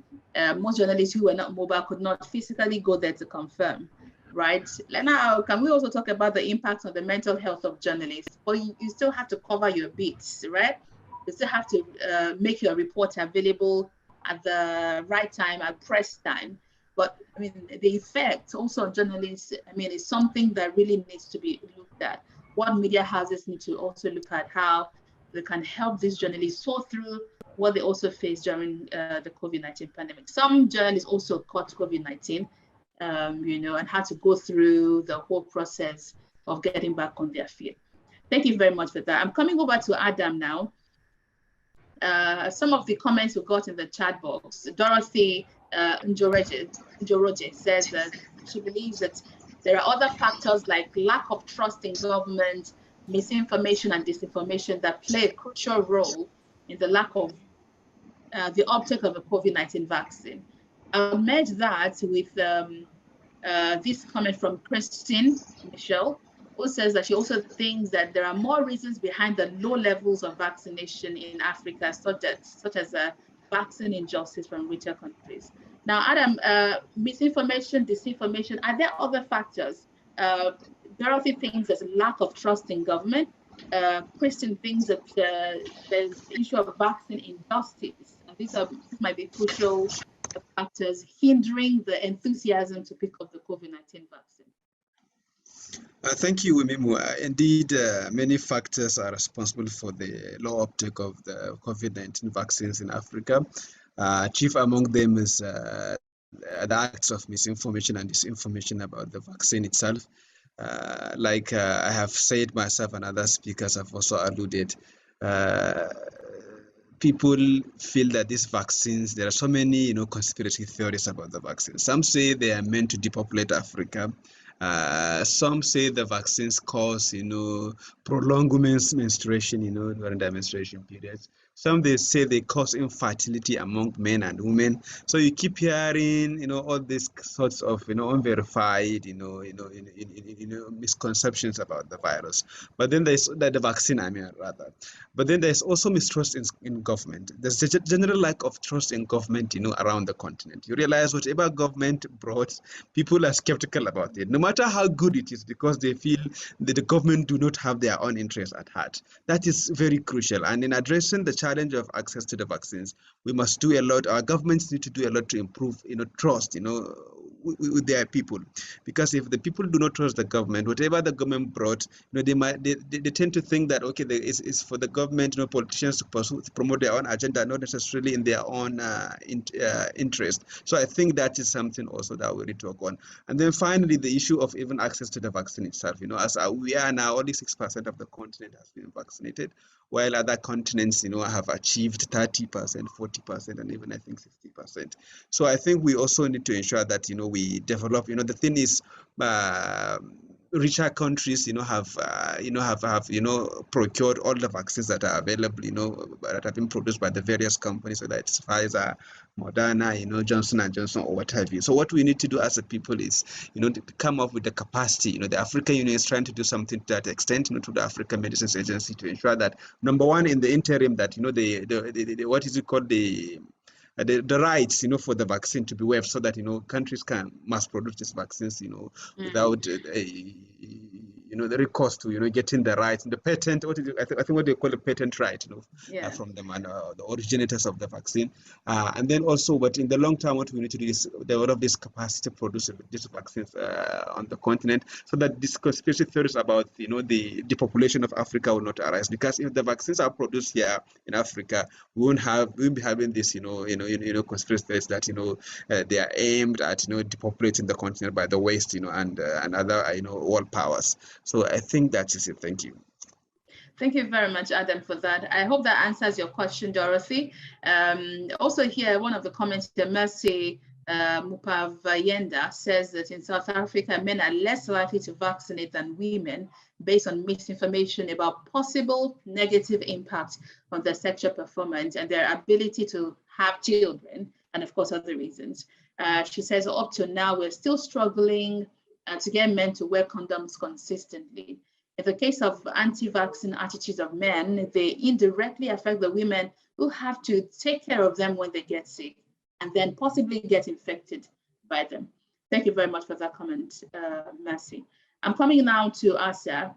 Most journalists who were not mobile could not physically go there to confirm, right? Now, can we also talk about the impact on the mental health of journalists? But you still have to cover your beats, right? You still have to make your report available at the right time, at press time. But I mean, the effect also on journalists, I mean, is something that really needs to be looked at. What media houses need to also look at how they can help these journalists sort through what they also faced during the COVID-19 pandemic. Some journalists also caught COVID-19, you know, and had to go through the whole process of getting back on their feet. Thank you very much for that. I'm coming over to Adam now. Some of the comments we got in the chat box. Dorothy Njoroje says that she believes that there are other factors like lack of trust in government, misinformation and disinformation that play a crucial role in the lack of the uptake of the COVID-19 vaccine. I'll merge that with this comment from Christine Michelle, who says that she also thinks that there are more reasons behind the low levels of vaccination in Africa, such as vaccine injustice from richer countries. Now, Adam, misinformation, disinformation, are there other factors? Dorothy thinks there's a lack of trust in government. Kristen thinks that there's the issue of vaccine injustice. And these might be crucial factors hindering the enthusiasm to pick up the COVID-19 vaccine. Thank you, Wemimo. Indeed, many factors are responsible for the low uptake of the COVID-19 vaccines in Africa. Chief among them is the acts of misinformation and disinformation about the vaccine itself. Like I have said myself and other speakers have also alluded, people feel that these vaccines, there are so many, conspiracy theories about the vaccines. Some say they are meant to depopulate Africa. Some say the vaccines cause, prolonged women's menstruation, during the menstruation periods. Some they say they cause infertility among men and women. So you keep hearing, all these sorts of, unverified, misconceptions about the virus. But then there's the vaccine, rather. But then there's also mistrust in government. There's a general lack of trust in government, around the continent. You realize whatever government brought, people are skeptical about it, no matter how good it is, because they feel that the government do not have their own interests at heart. That is very crucial. And in addressing the challenge of access to the vaccines, we must do a lot. Our governments need to do a lot to improve, trust, with their people, because if the people do not trust the government, whatever the government brought, they tend to think that okay, it's for the government, politicians to promote their own agenda, not necessarily in their own interest. So I think that is something also that we need to work on. And then finally, the issue of even access to the vaccine itself. As we are now, only 6% of the continent has been vaccinated, while other continents, have achieved 30%, 40%, and even I think 60%. So I think we also need to ensure that, we develop, the thing is, richer countries, have procured all the vaccines that are available, that have been produced by the various companies, whether it's Pfizer, Moderna, Johnson & Johnson, or what have you. So what we need to do as a people is, to come up with the capacity. The African Union is trying to do something to that extent, to the African Medicines Agency, to ensure that, number one, in the interim, that, the what is it called, the rights, for the vaccine to be waived, so that, countries can mass produce these vaccines, without the recourse to, getting the rights, the patent, I think what they call a patent right, from the originators of the vaccine. And then also, but in the long term, what we need to do is develop this capacity to produce these vaccines on the continent, so that these conspiracy theories about, the depopulation of Africa will not arise. Because if the vaccines are produced here in Africa, we won't be having this, conspiracy theories that, they are aimed at, depopulating the continent by the West, and other, world powers. So I think that is it. Thank you. Thank you very much, Adam, for that. I hope that answers your question, Dorothy. Also here, one of the comments, Mercy Mupavayenda says that in South Africa, men are less likely to vaccinate than women based on misinformation about possible negative impact on their sexual performance and their ability to have children, and of course, other reasons. She says, up to now, we're still struggling to get men to wear condoms consistently. In the case of anti-vaccine attitudes of men, they indirectly affect the women who have to take care of them when they get sick and then possibly get infected by them. Thank you very much for that comment, Mercy. I'm coming now to Assah.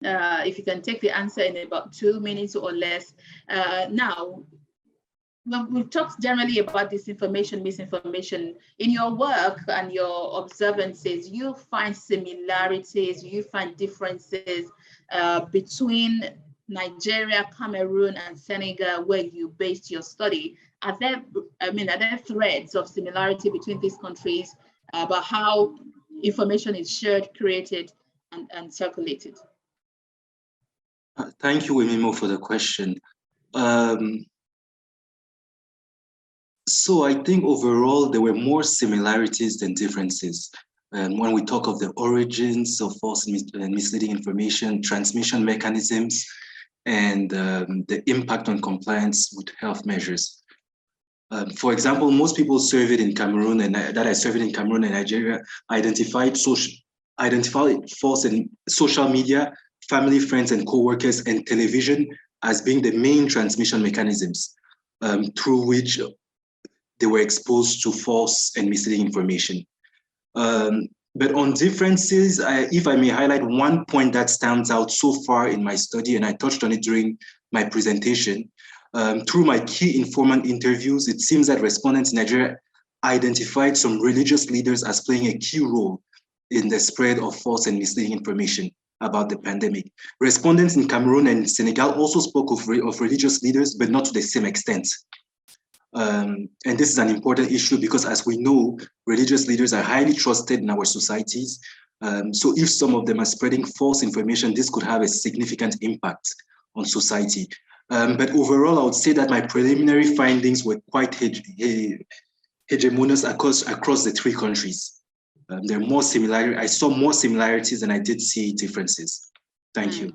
If you can take the answer in about 2 minutes or less. Now, we've talked generally about disinformation, misinformation. In your work and your observances, you find similarities, you find differences between Nigeria, Cameroon, and Senegal, where you based your study. Are there threads of similarity between these countries about how information is shared, created, and circulated? Thank you, Wemimo, for the question. So I think overall there were more similarities than differences. When we talk of the origins of false and misleading information, transmission mechanisms, and the impact on compliance with health measures. For example, most people surveyed in Cameroon and that I surveyed in Cameroon and Nigeria identified false and social media, family, friends, and co-workers, and television as being the main transmission mechanisms through which they were exposed to false and misleading information. But on differences, if I may highlight one point that stands out so far in my study, and I touched on it during my presentation, through my key informant interviews, it seems that respondents in Nigeria identified some religious leaders as playing a key role in the spread of false and misleading information about the pandemic. Respondents in Cameroon and Senegal also spoke of religious leaders, but not to the same extent. And this is an important issue because, as we know, religious leaders are highly trusted in our societies. So if some of them are spreading false information, this could have a significant impact on society. But overall, I would say that my preliminary findings were quite hegemonous across the three countries. There are more similarities. I saw more similarities than I did see differences. Thank you.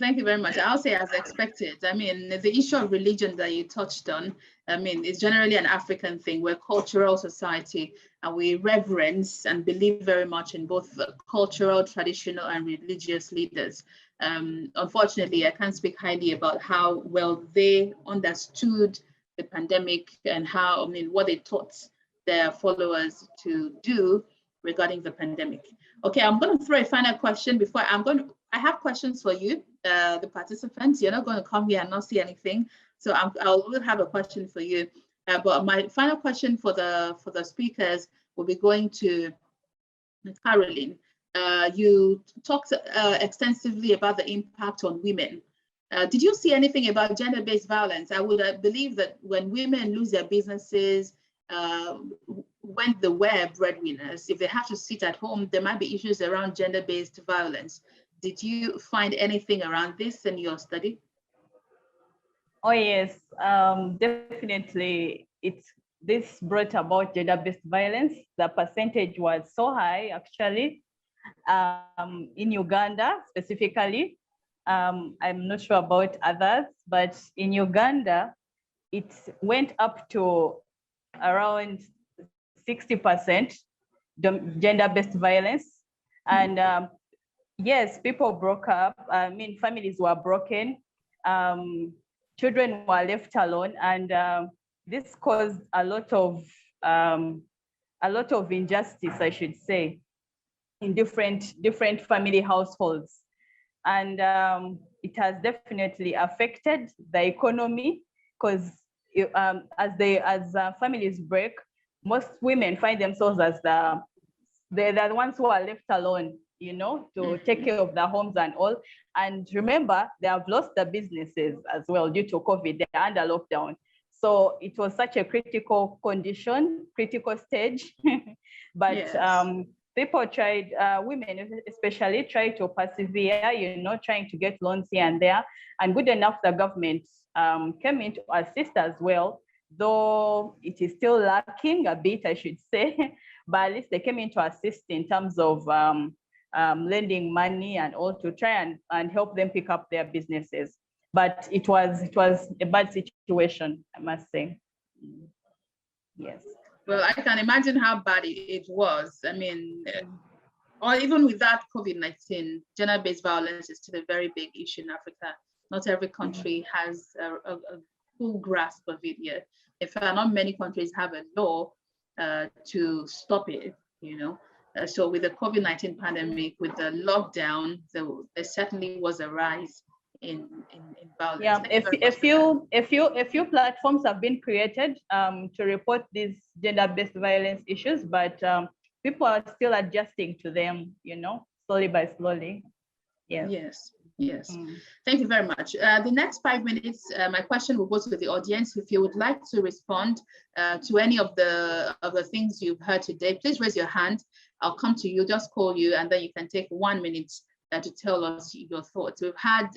Thank you very much. I'll say as expected. I mean, the issue of religion that you touched on, I mean, it's generally an African thing. We're a cultural society and we reverence and believe very much in both cultural, traditional, and religious leaders. Unfortunately, I can't speak highly about how well they understood the pandemic and how, I mean, what they taught their followers to do regarding the pandemic. Okay, I'm going to throw a final question before I have questions for you, the participants. You're not going to come here and not see anything. So I will have a question for you. But my final question for the speakers will be going to Caroline. You talked extensively about the impact on women. Did you see anything about gender-based violence? I would believe that when women lose their businesses, when they were breadwinners, if they have to sit at home, there might be issues around gender-based violence. Did you find anything around this in your study? Oh yes, definitely. This brought about gender-based violence. The percentage was so high, actually, in Uganda specifically. I'm not sure about others, but in Uganda, it went up to around 60% gender-based violence. And yes, people broke up. I mean, families were broken. Children were left alone, and this caused a lot of injustice, I should say, in different family households. And it has definitely affected the economy because as families break, most women find themselves as they're the ones who are left alone, you know, to take care of their homes and all. And remember, they have lost their businesses as well due to COVID. They're under lockdown. So it was such a critical condition, critical stage. But yes. People tried, women especially tried to persevere, you know, trying to get loans here and there. And good enough, the government came in to assist as well, though it is still lacking a bit, I should say. But at least they came in to assist in terms of lending money and all to try and help them pick up their businesses. But it was a bad situation, I must say. Yes. Well, I can imagine how bad it was. I mean, or even without COVID-19, gender-based violence is still a very big issue in Africa. Not every country has a full grasp of it yet. In fact, not many countries have a law to stop it, you know. So with the COVID-19 pandemic, with the lockdown, there certainly was a rise in violence. Yeah, a few platforms have been created to report these gender-based violence issues, but people are still adjusting to them, you know, slowly by slowly. Yes. Thank you very much. The next 5 minutes, my question will go to the audience. If you would like to respond to any of the things you've heard today, please raise your hand. I'll come to you, just call you, and then you can take 1 minute to tell us your thoughts. We've had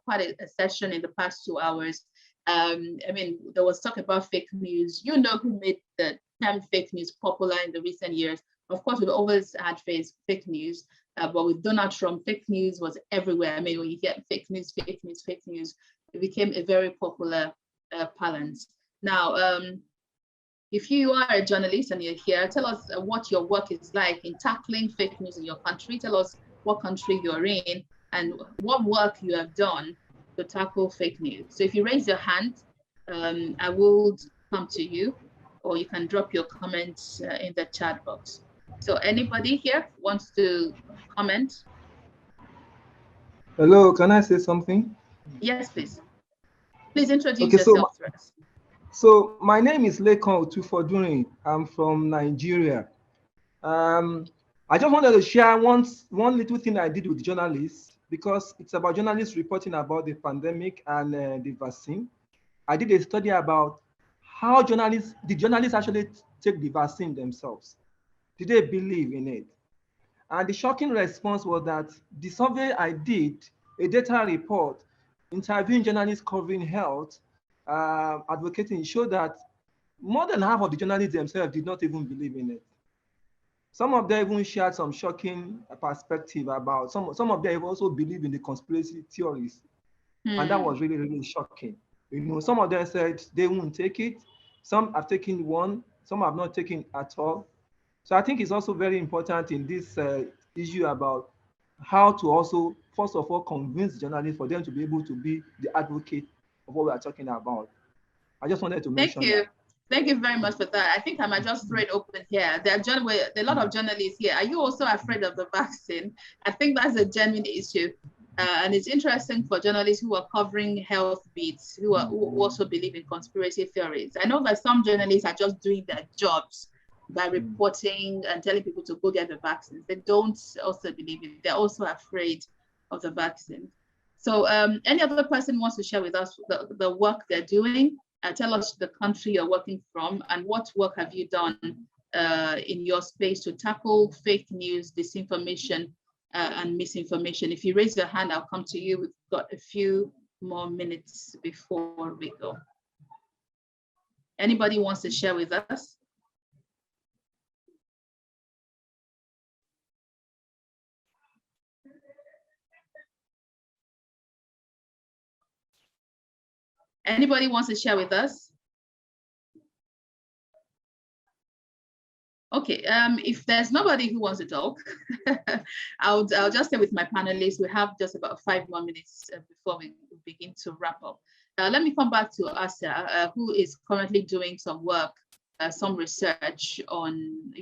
quite a session in the past 2 hours. I mean, there was talk about fake news. You know who made the term fake news popular in the recent years. Of course, we've always had fake news, but with Donald Trump, fake news was everywhere. I mean, when you get fake news, it became a very popular parlance. Now, if you are a journalist and you're here, tell us what your work is like in tackling fake news in your country. Tell us what country you're in and what work you have done to tackle fake news. So if you raise your hand, I will come to you, or you can drop your comments in the chat box. So anybody here wants to comment? Hello, can I say something? Yes, please. Please introduce yourself to us. So my name is Lekon Otufodunrin. I'm from Nigeria. I just wanted to share one little thing I did with journalists, because it's about journalists reporting about the pandemic and the vaccine. I did a study about how did journalists actually take the vaccine themselves? Did they believe in it? And the shocking response was that the survey I did, a data report, interviewing journalists covering health, advocating, showed that more than half of the journalists themselves did not even believe in it. Some of them even shared some shocking perspective about, some of them also believe in the conspiracy theories. And that was really, really shocking. You know, some of them said they won't take it. Some have taken one, some have not taken at all. So I think it's also very important in this issue about how to also, first of all, convince journalists for them to be able to be the advocate of what we are talking about. I just wanted to mention that. Thank you very much for that. I think I might just throw it open here. There are a lot of journalists here. Are you also afraid of the vaccine? I think that's a genuine issue. And it's interesting for journalists who are covering health beats, who also believe in conspiracy theories. I know that some journalists are just doing their jobs by reporting and telling people to go get the vaccine. They don't also believe it. They're also afraid of the vaccine. So any other person wants to share with us the work they're doing? Tell us the country you're working from and what work have you done in your space to tackle fake news, disinformation, and misinformation. If you raise your hand, I'll come to you. We've got a few more minutes before we go. Anybody wants to share with us? Anybody wants to share with us? Okay, if there's nobody who wants to talk, I'll just stay with my panelists. We have just about 5 more minutes before we begin to wrap up. Let me come back to Assah, who is currently doing some work, some research on,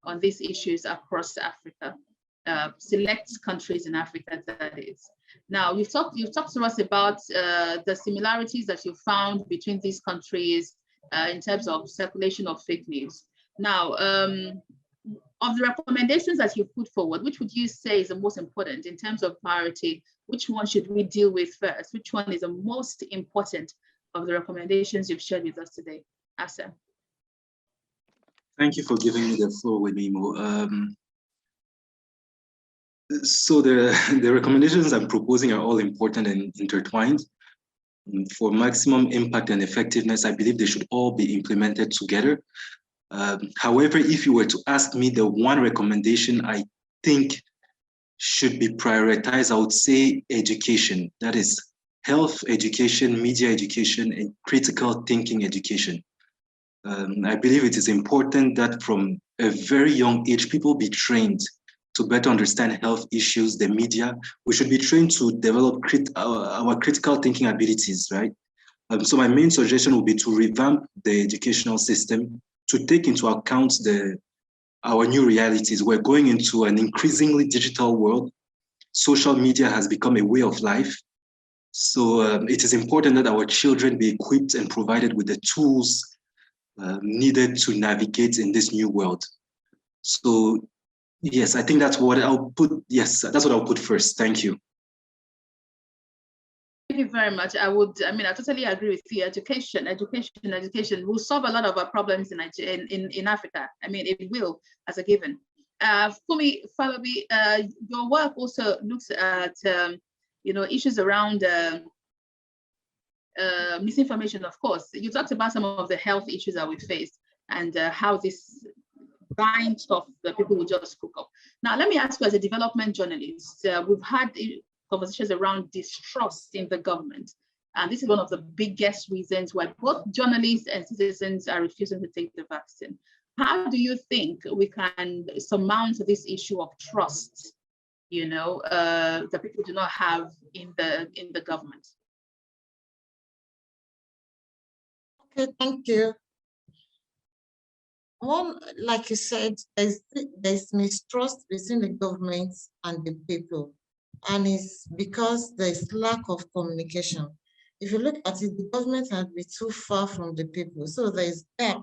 on these issues across Africa, select countries in Africa, that is. Now, you've talked to us about the similarities that you found between these countries in terms of circulation of fake news. Now, of the recommendations that you've put forward, which would you say is the most important in terms of priority? Which one should we deal with first? Which one is the most important of the recommendations you've shared with us today? Assah. Thank you for giving me the floor, Wemimo. So the recommendations I'm proposing are all important and intertwined. For maximum impact and effectiveness, I believe they should all be implemented together. However, if you were to ask me the one recommendation I think should be prioritized, I would say education. That is health education, media education, and critical thinking education. I believe it is important that from a very young age, people be trained to better understand health issues, the media. We should be trained to develop our critical thinking abilities, right? So my main suggestion would be to revamp the educational system to take into account our new realities. We're going into an increasingly digital world. Social media has become a way of life. So it is important that our children be equipped and provided with the tools needed to navigate in this new world. So yes, I think that's what I'll put. Yes, that's what I'll put first. Thank you. Thank you very much. I totally agree with you. Education will solve a lot of our problems in Africa. I mean, it will, as a given. Funmi Falobi, your work also looks at issues around misinformation. Of course, you talked about some of the health issues that we face and how this buying stuff that people will just cook up. Now, let me ask you, as a development journalist, we've had conversations around distrust in the government. And this is one of the biggest reasons why both journalists and citizens are refusing to take the vaccine. How do you think we can surmount this issue of trust, that people do not have in the government? Okay, thank you. One, like you said, there's mistrust between the government and the people. And it's because there's lack of communication. If you look at it, the government has been too far from the people. So there's gap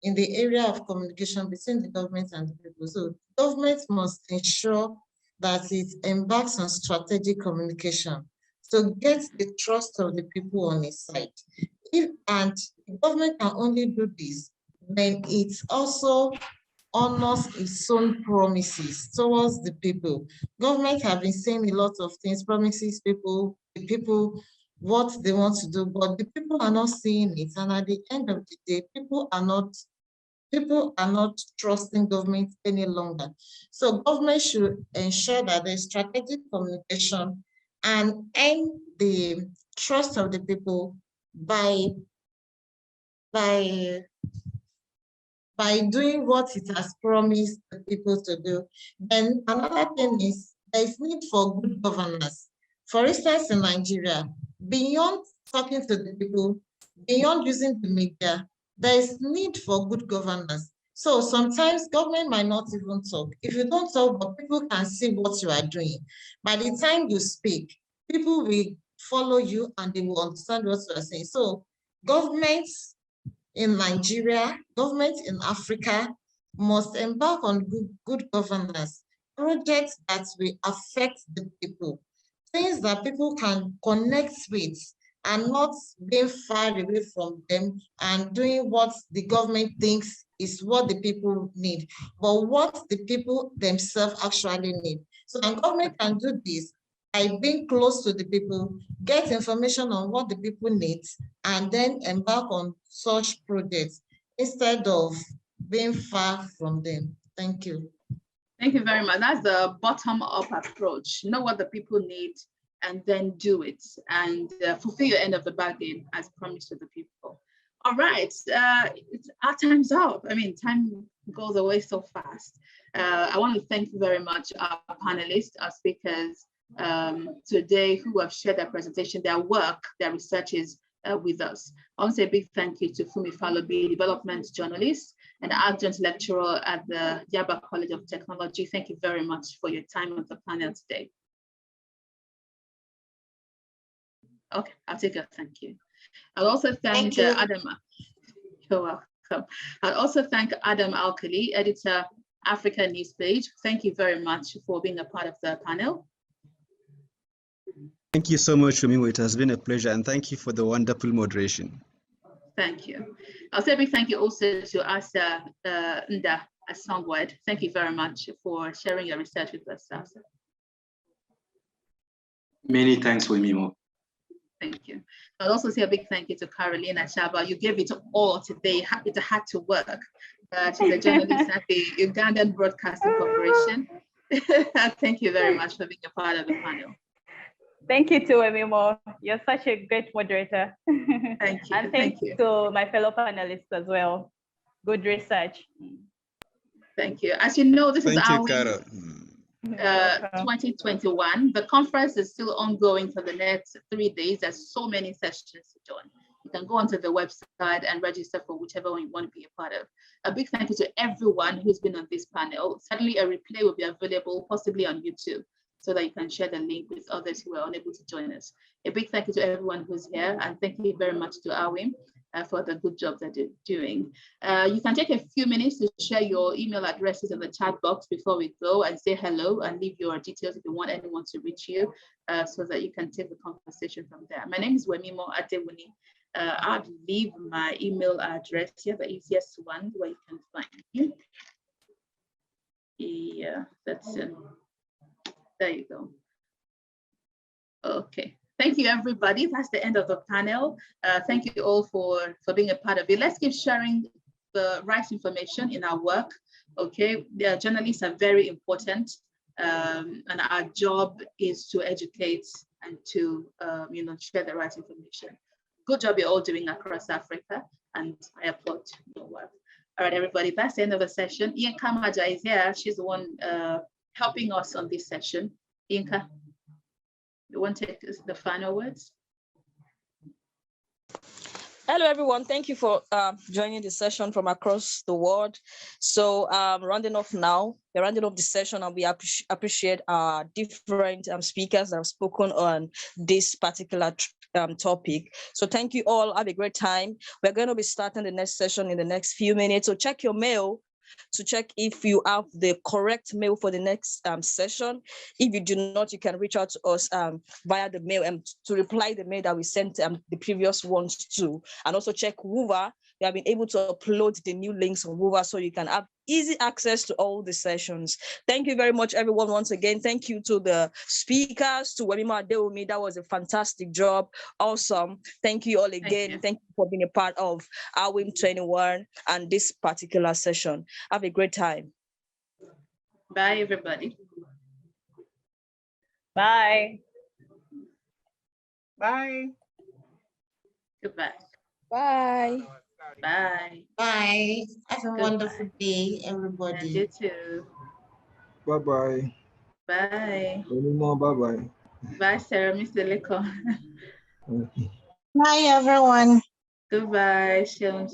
in the area of communication between the government and the people. So government must ensure that it embarks on strategic communication to get the trust of the people on its side. And the government can only do this when it also honors its own promises towards the people. Government have been saying a lot of things, promises the people what they want to do, but the people are not seeing it. And at the end of the day, people are not trusting government any longer. So government should ensure that there's strategic communication and earn the trust of the people by doing what it has promised the people to do. Then another thing is there is need for good governance. For instance, in Nigeria, beyond talking to the people, beyond using the media, there is need for good governance. So sometimes government might not even talk. If you don't talk, but people can see what you are doing. By the time you speak, people will follow you and they will understand what you are saying. So governments in Nigeria, government in Africa must embark on good governance, projects that will affect the people, things that people can connect with and not being far away from them and doing what the government thinks is what the people need, but what the people themselves actually need. So the government can do this by being close to the people, get information on what the people need, and then embark on such projects instead of being far from them. Thank you. Thank you very much. That's the bottom-up approach. Know what the people need and then do it and fulfill your end of the bargain as promised to the people. All right, our time's up. I mean, time goes away so fast. I want to thank you very much, our panelists, our speakers today who have shared their presentation, their work, their researches with us. I want to say a big thank you to Funmi Falobi, development journalist and adjunct lecturer at the Yaba College of Technology. Thank you very much for your time on the panel today. Okay, I'll take a thank you. I'll also thank Adam. You're welcome. I'll also thank Adam Alqali, editor, Africa News Page. Thank you very much for being a part of the panel. Thank you so much, Wemimo. It has been a pleasure, and thank you for the wonderful moderation. Thank you. I'll say a big thank you also to Assah Ndah Asongwed. Thank you very much for sharing your research with us, Assah. Many thanks, Wemimo. Thank you. I'll also say a big thank you to Carolina Chaba. You gave it all today. It had to work. She's a journalist at the Ugandan Broadcasting Corporation. Thank you very much for being a part of the panel. Thank you to Wemimo. You're such a great moderator. Thank you. And thank you to my fellow panelists as well. good research. Thank you. As you know, this is our 2021. The conference is still ongoing for the next 3 days. There's so many sessions to join. You can go onto the website and register for whichever one you want to be a part of. A big thank you to everyone who's been on this panel. Certainly a replay will be available, possibly on YouTube, so that you can share the link with others who are unable to join us. A big thank you to everyone who's here, and thank you very much to Awim for the good job that they're doing. You can take a few minutes to share your email addresses in the chat box before we go, and say hello and leave your details if you want anyone to reach you, so that you can take the conversation from there. My name is Wemimo Adewuni. I'll leave my email address here, the easiest one where you can find me. Yeah, that's it. There you go. Okay. Thank you, everybody. That's the end of the panel. Thank you all for being a part of it. Let's keep sharing the right information in our work. Okay, the journalists are very important, and our job is to educate and to share the right information. Good job you're all doing across Africa, and I applaud your work. All right, everybody, that's the end of the session. Yinka Maja is here. She's the one helping us on this session. Yinka, you want to take the final words? Hello, everyone. Thank you for joining the session from across the world. So rounding off now, we're rounding off the session, and we appreciate our different speakers that have spoken on this particular topic. So thank you all. Have a great time. We're going to be starting the next session in the next few minutes. So check your mail to check if you have the correct mail for the next session. If you do not, you can reach out to us via the mail and to reply the mail that we sent the previous ones to. And also check Wova. We have been able to upload the new links on Wova, so you can have easy access to all the sessions. Thank you very much, everyone. Once again, thank you to the speakers, to Wemimo Adewuni. That was a fantastic job. Awesome. Thank you all again. Thank you for being a part of AWIM 21 and this particular session. Have a great time. Bye, everybody. Bye. Bye. Goodbye. Bye. Bye. Bye. Have a wonderful day, everybody. And you too. Bye-bye. Bye. Bye-bye. Bye, Sarah, Mr. Leko. Bye, everyone. Goodbye, Sean.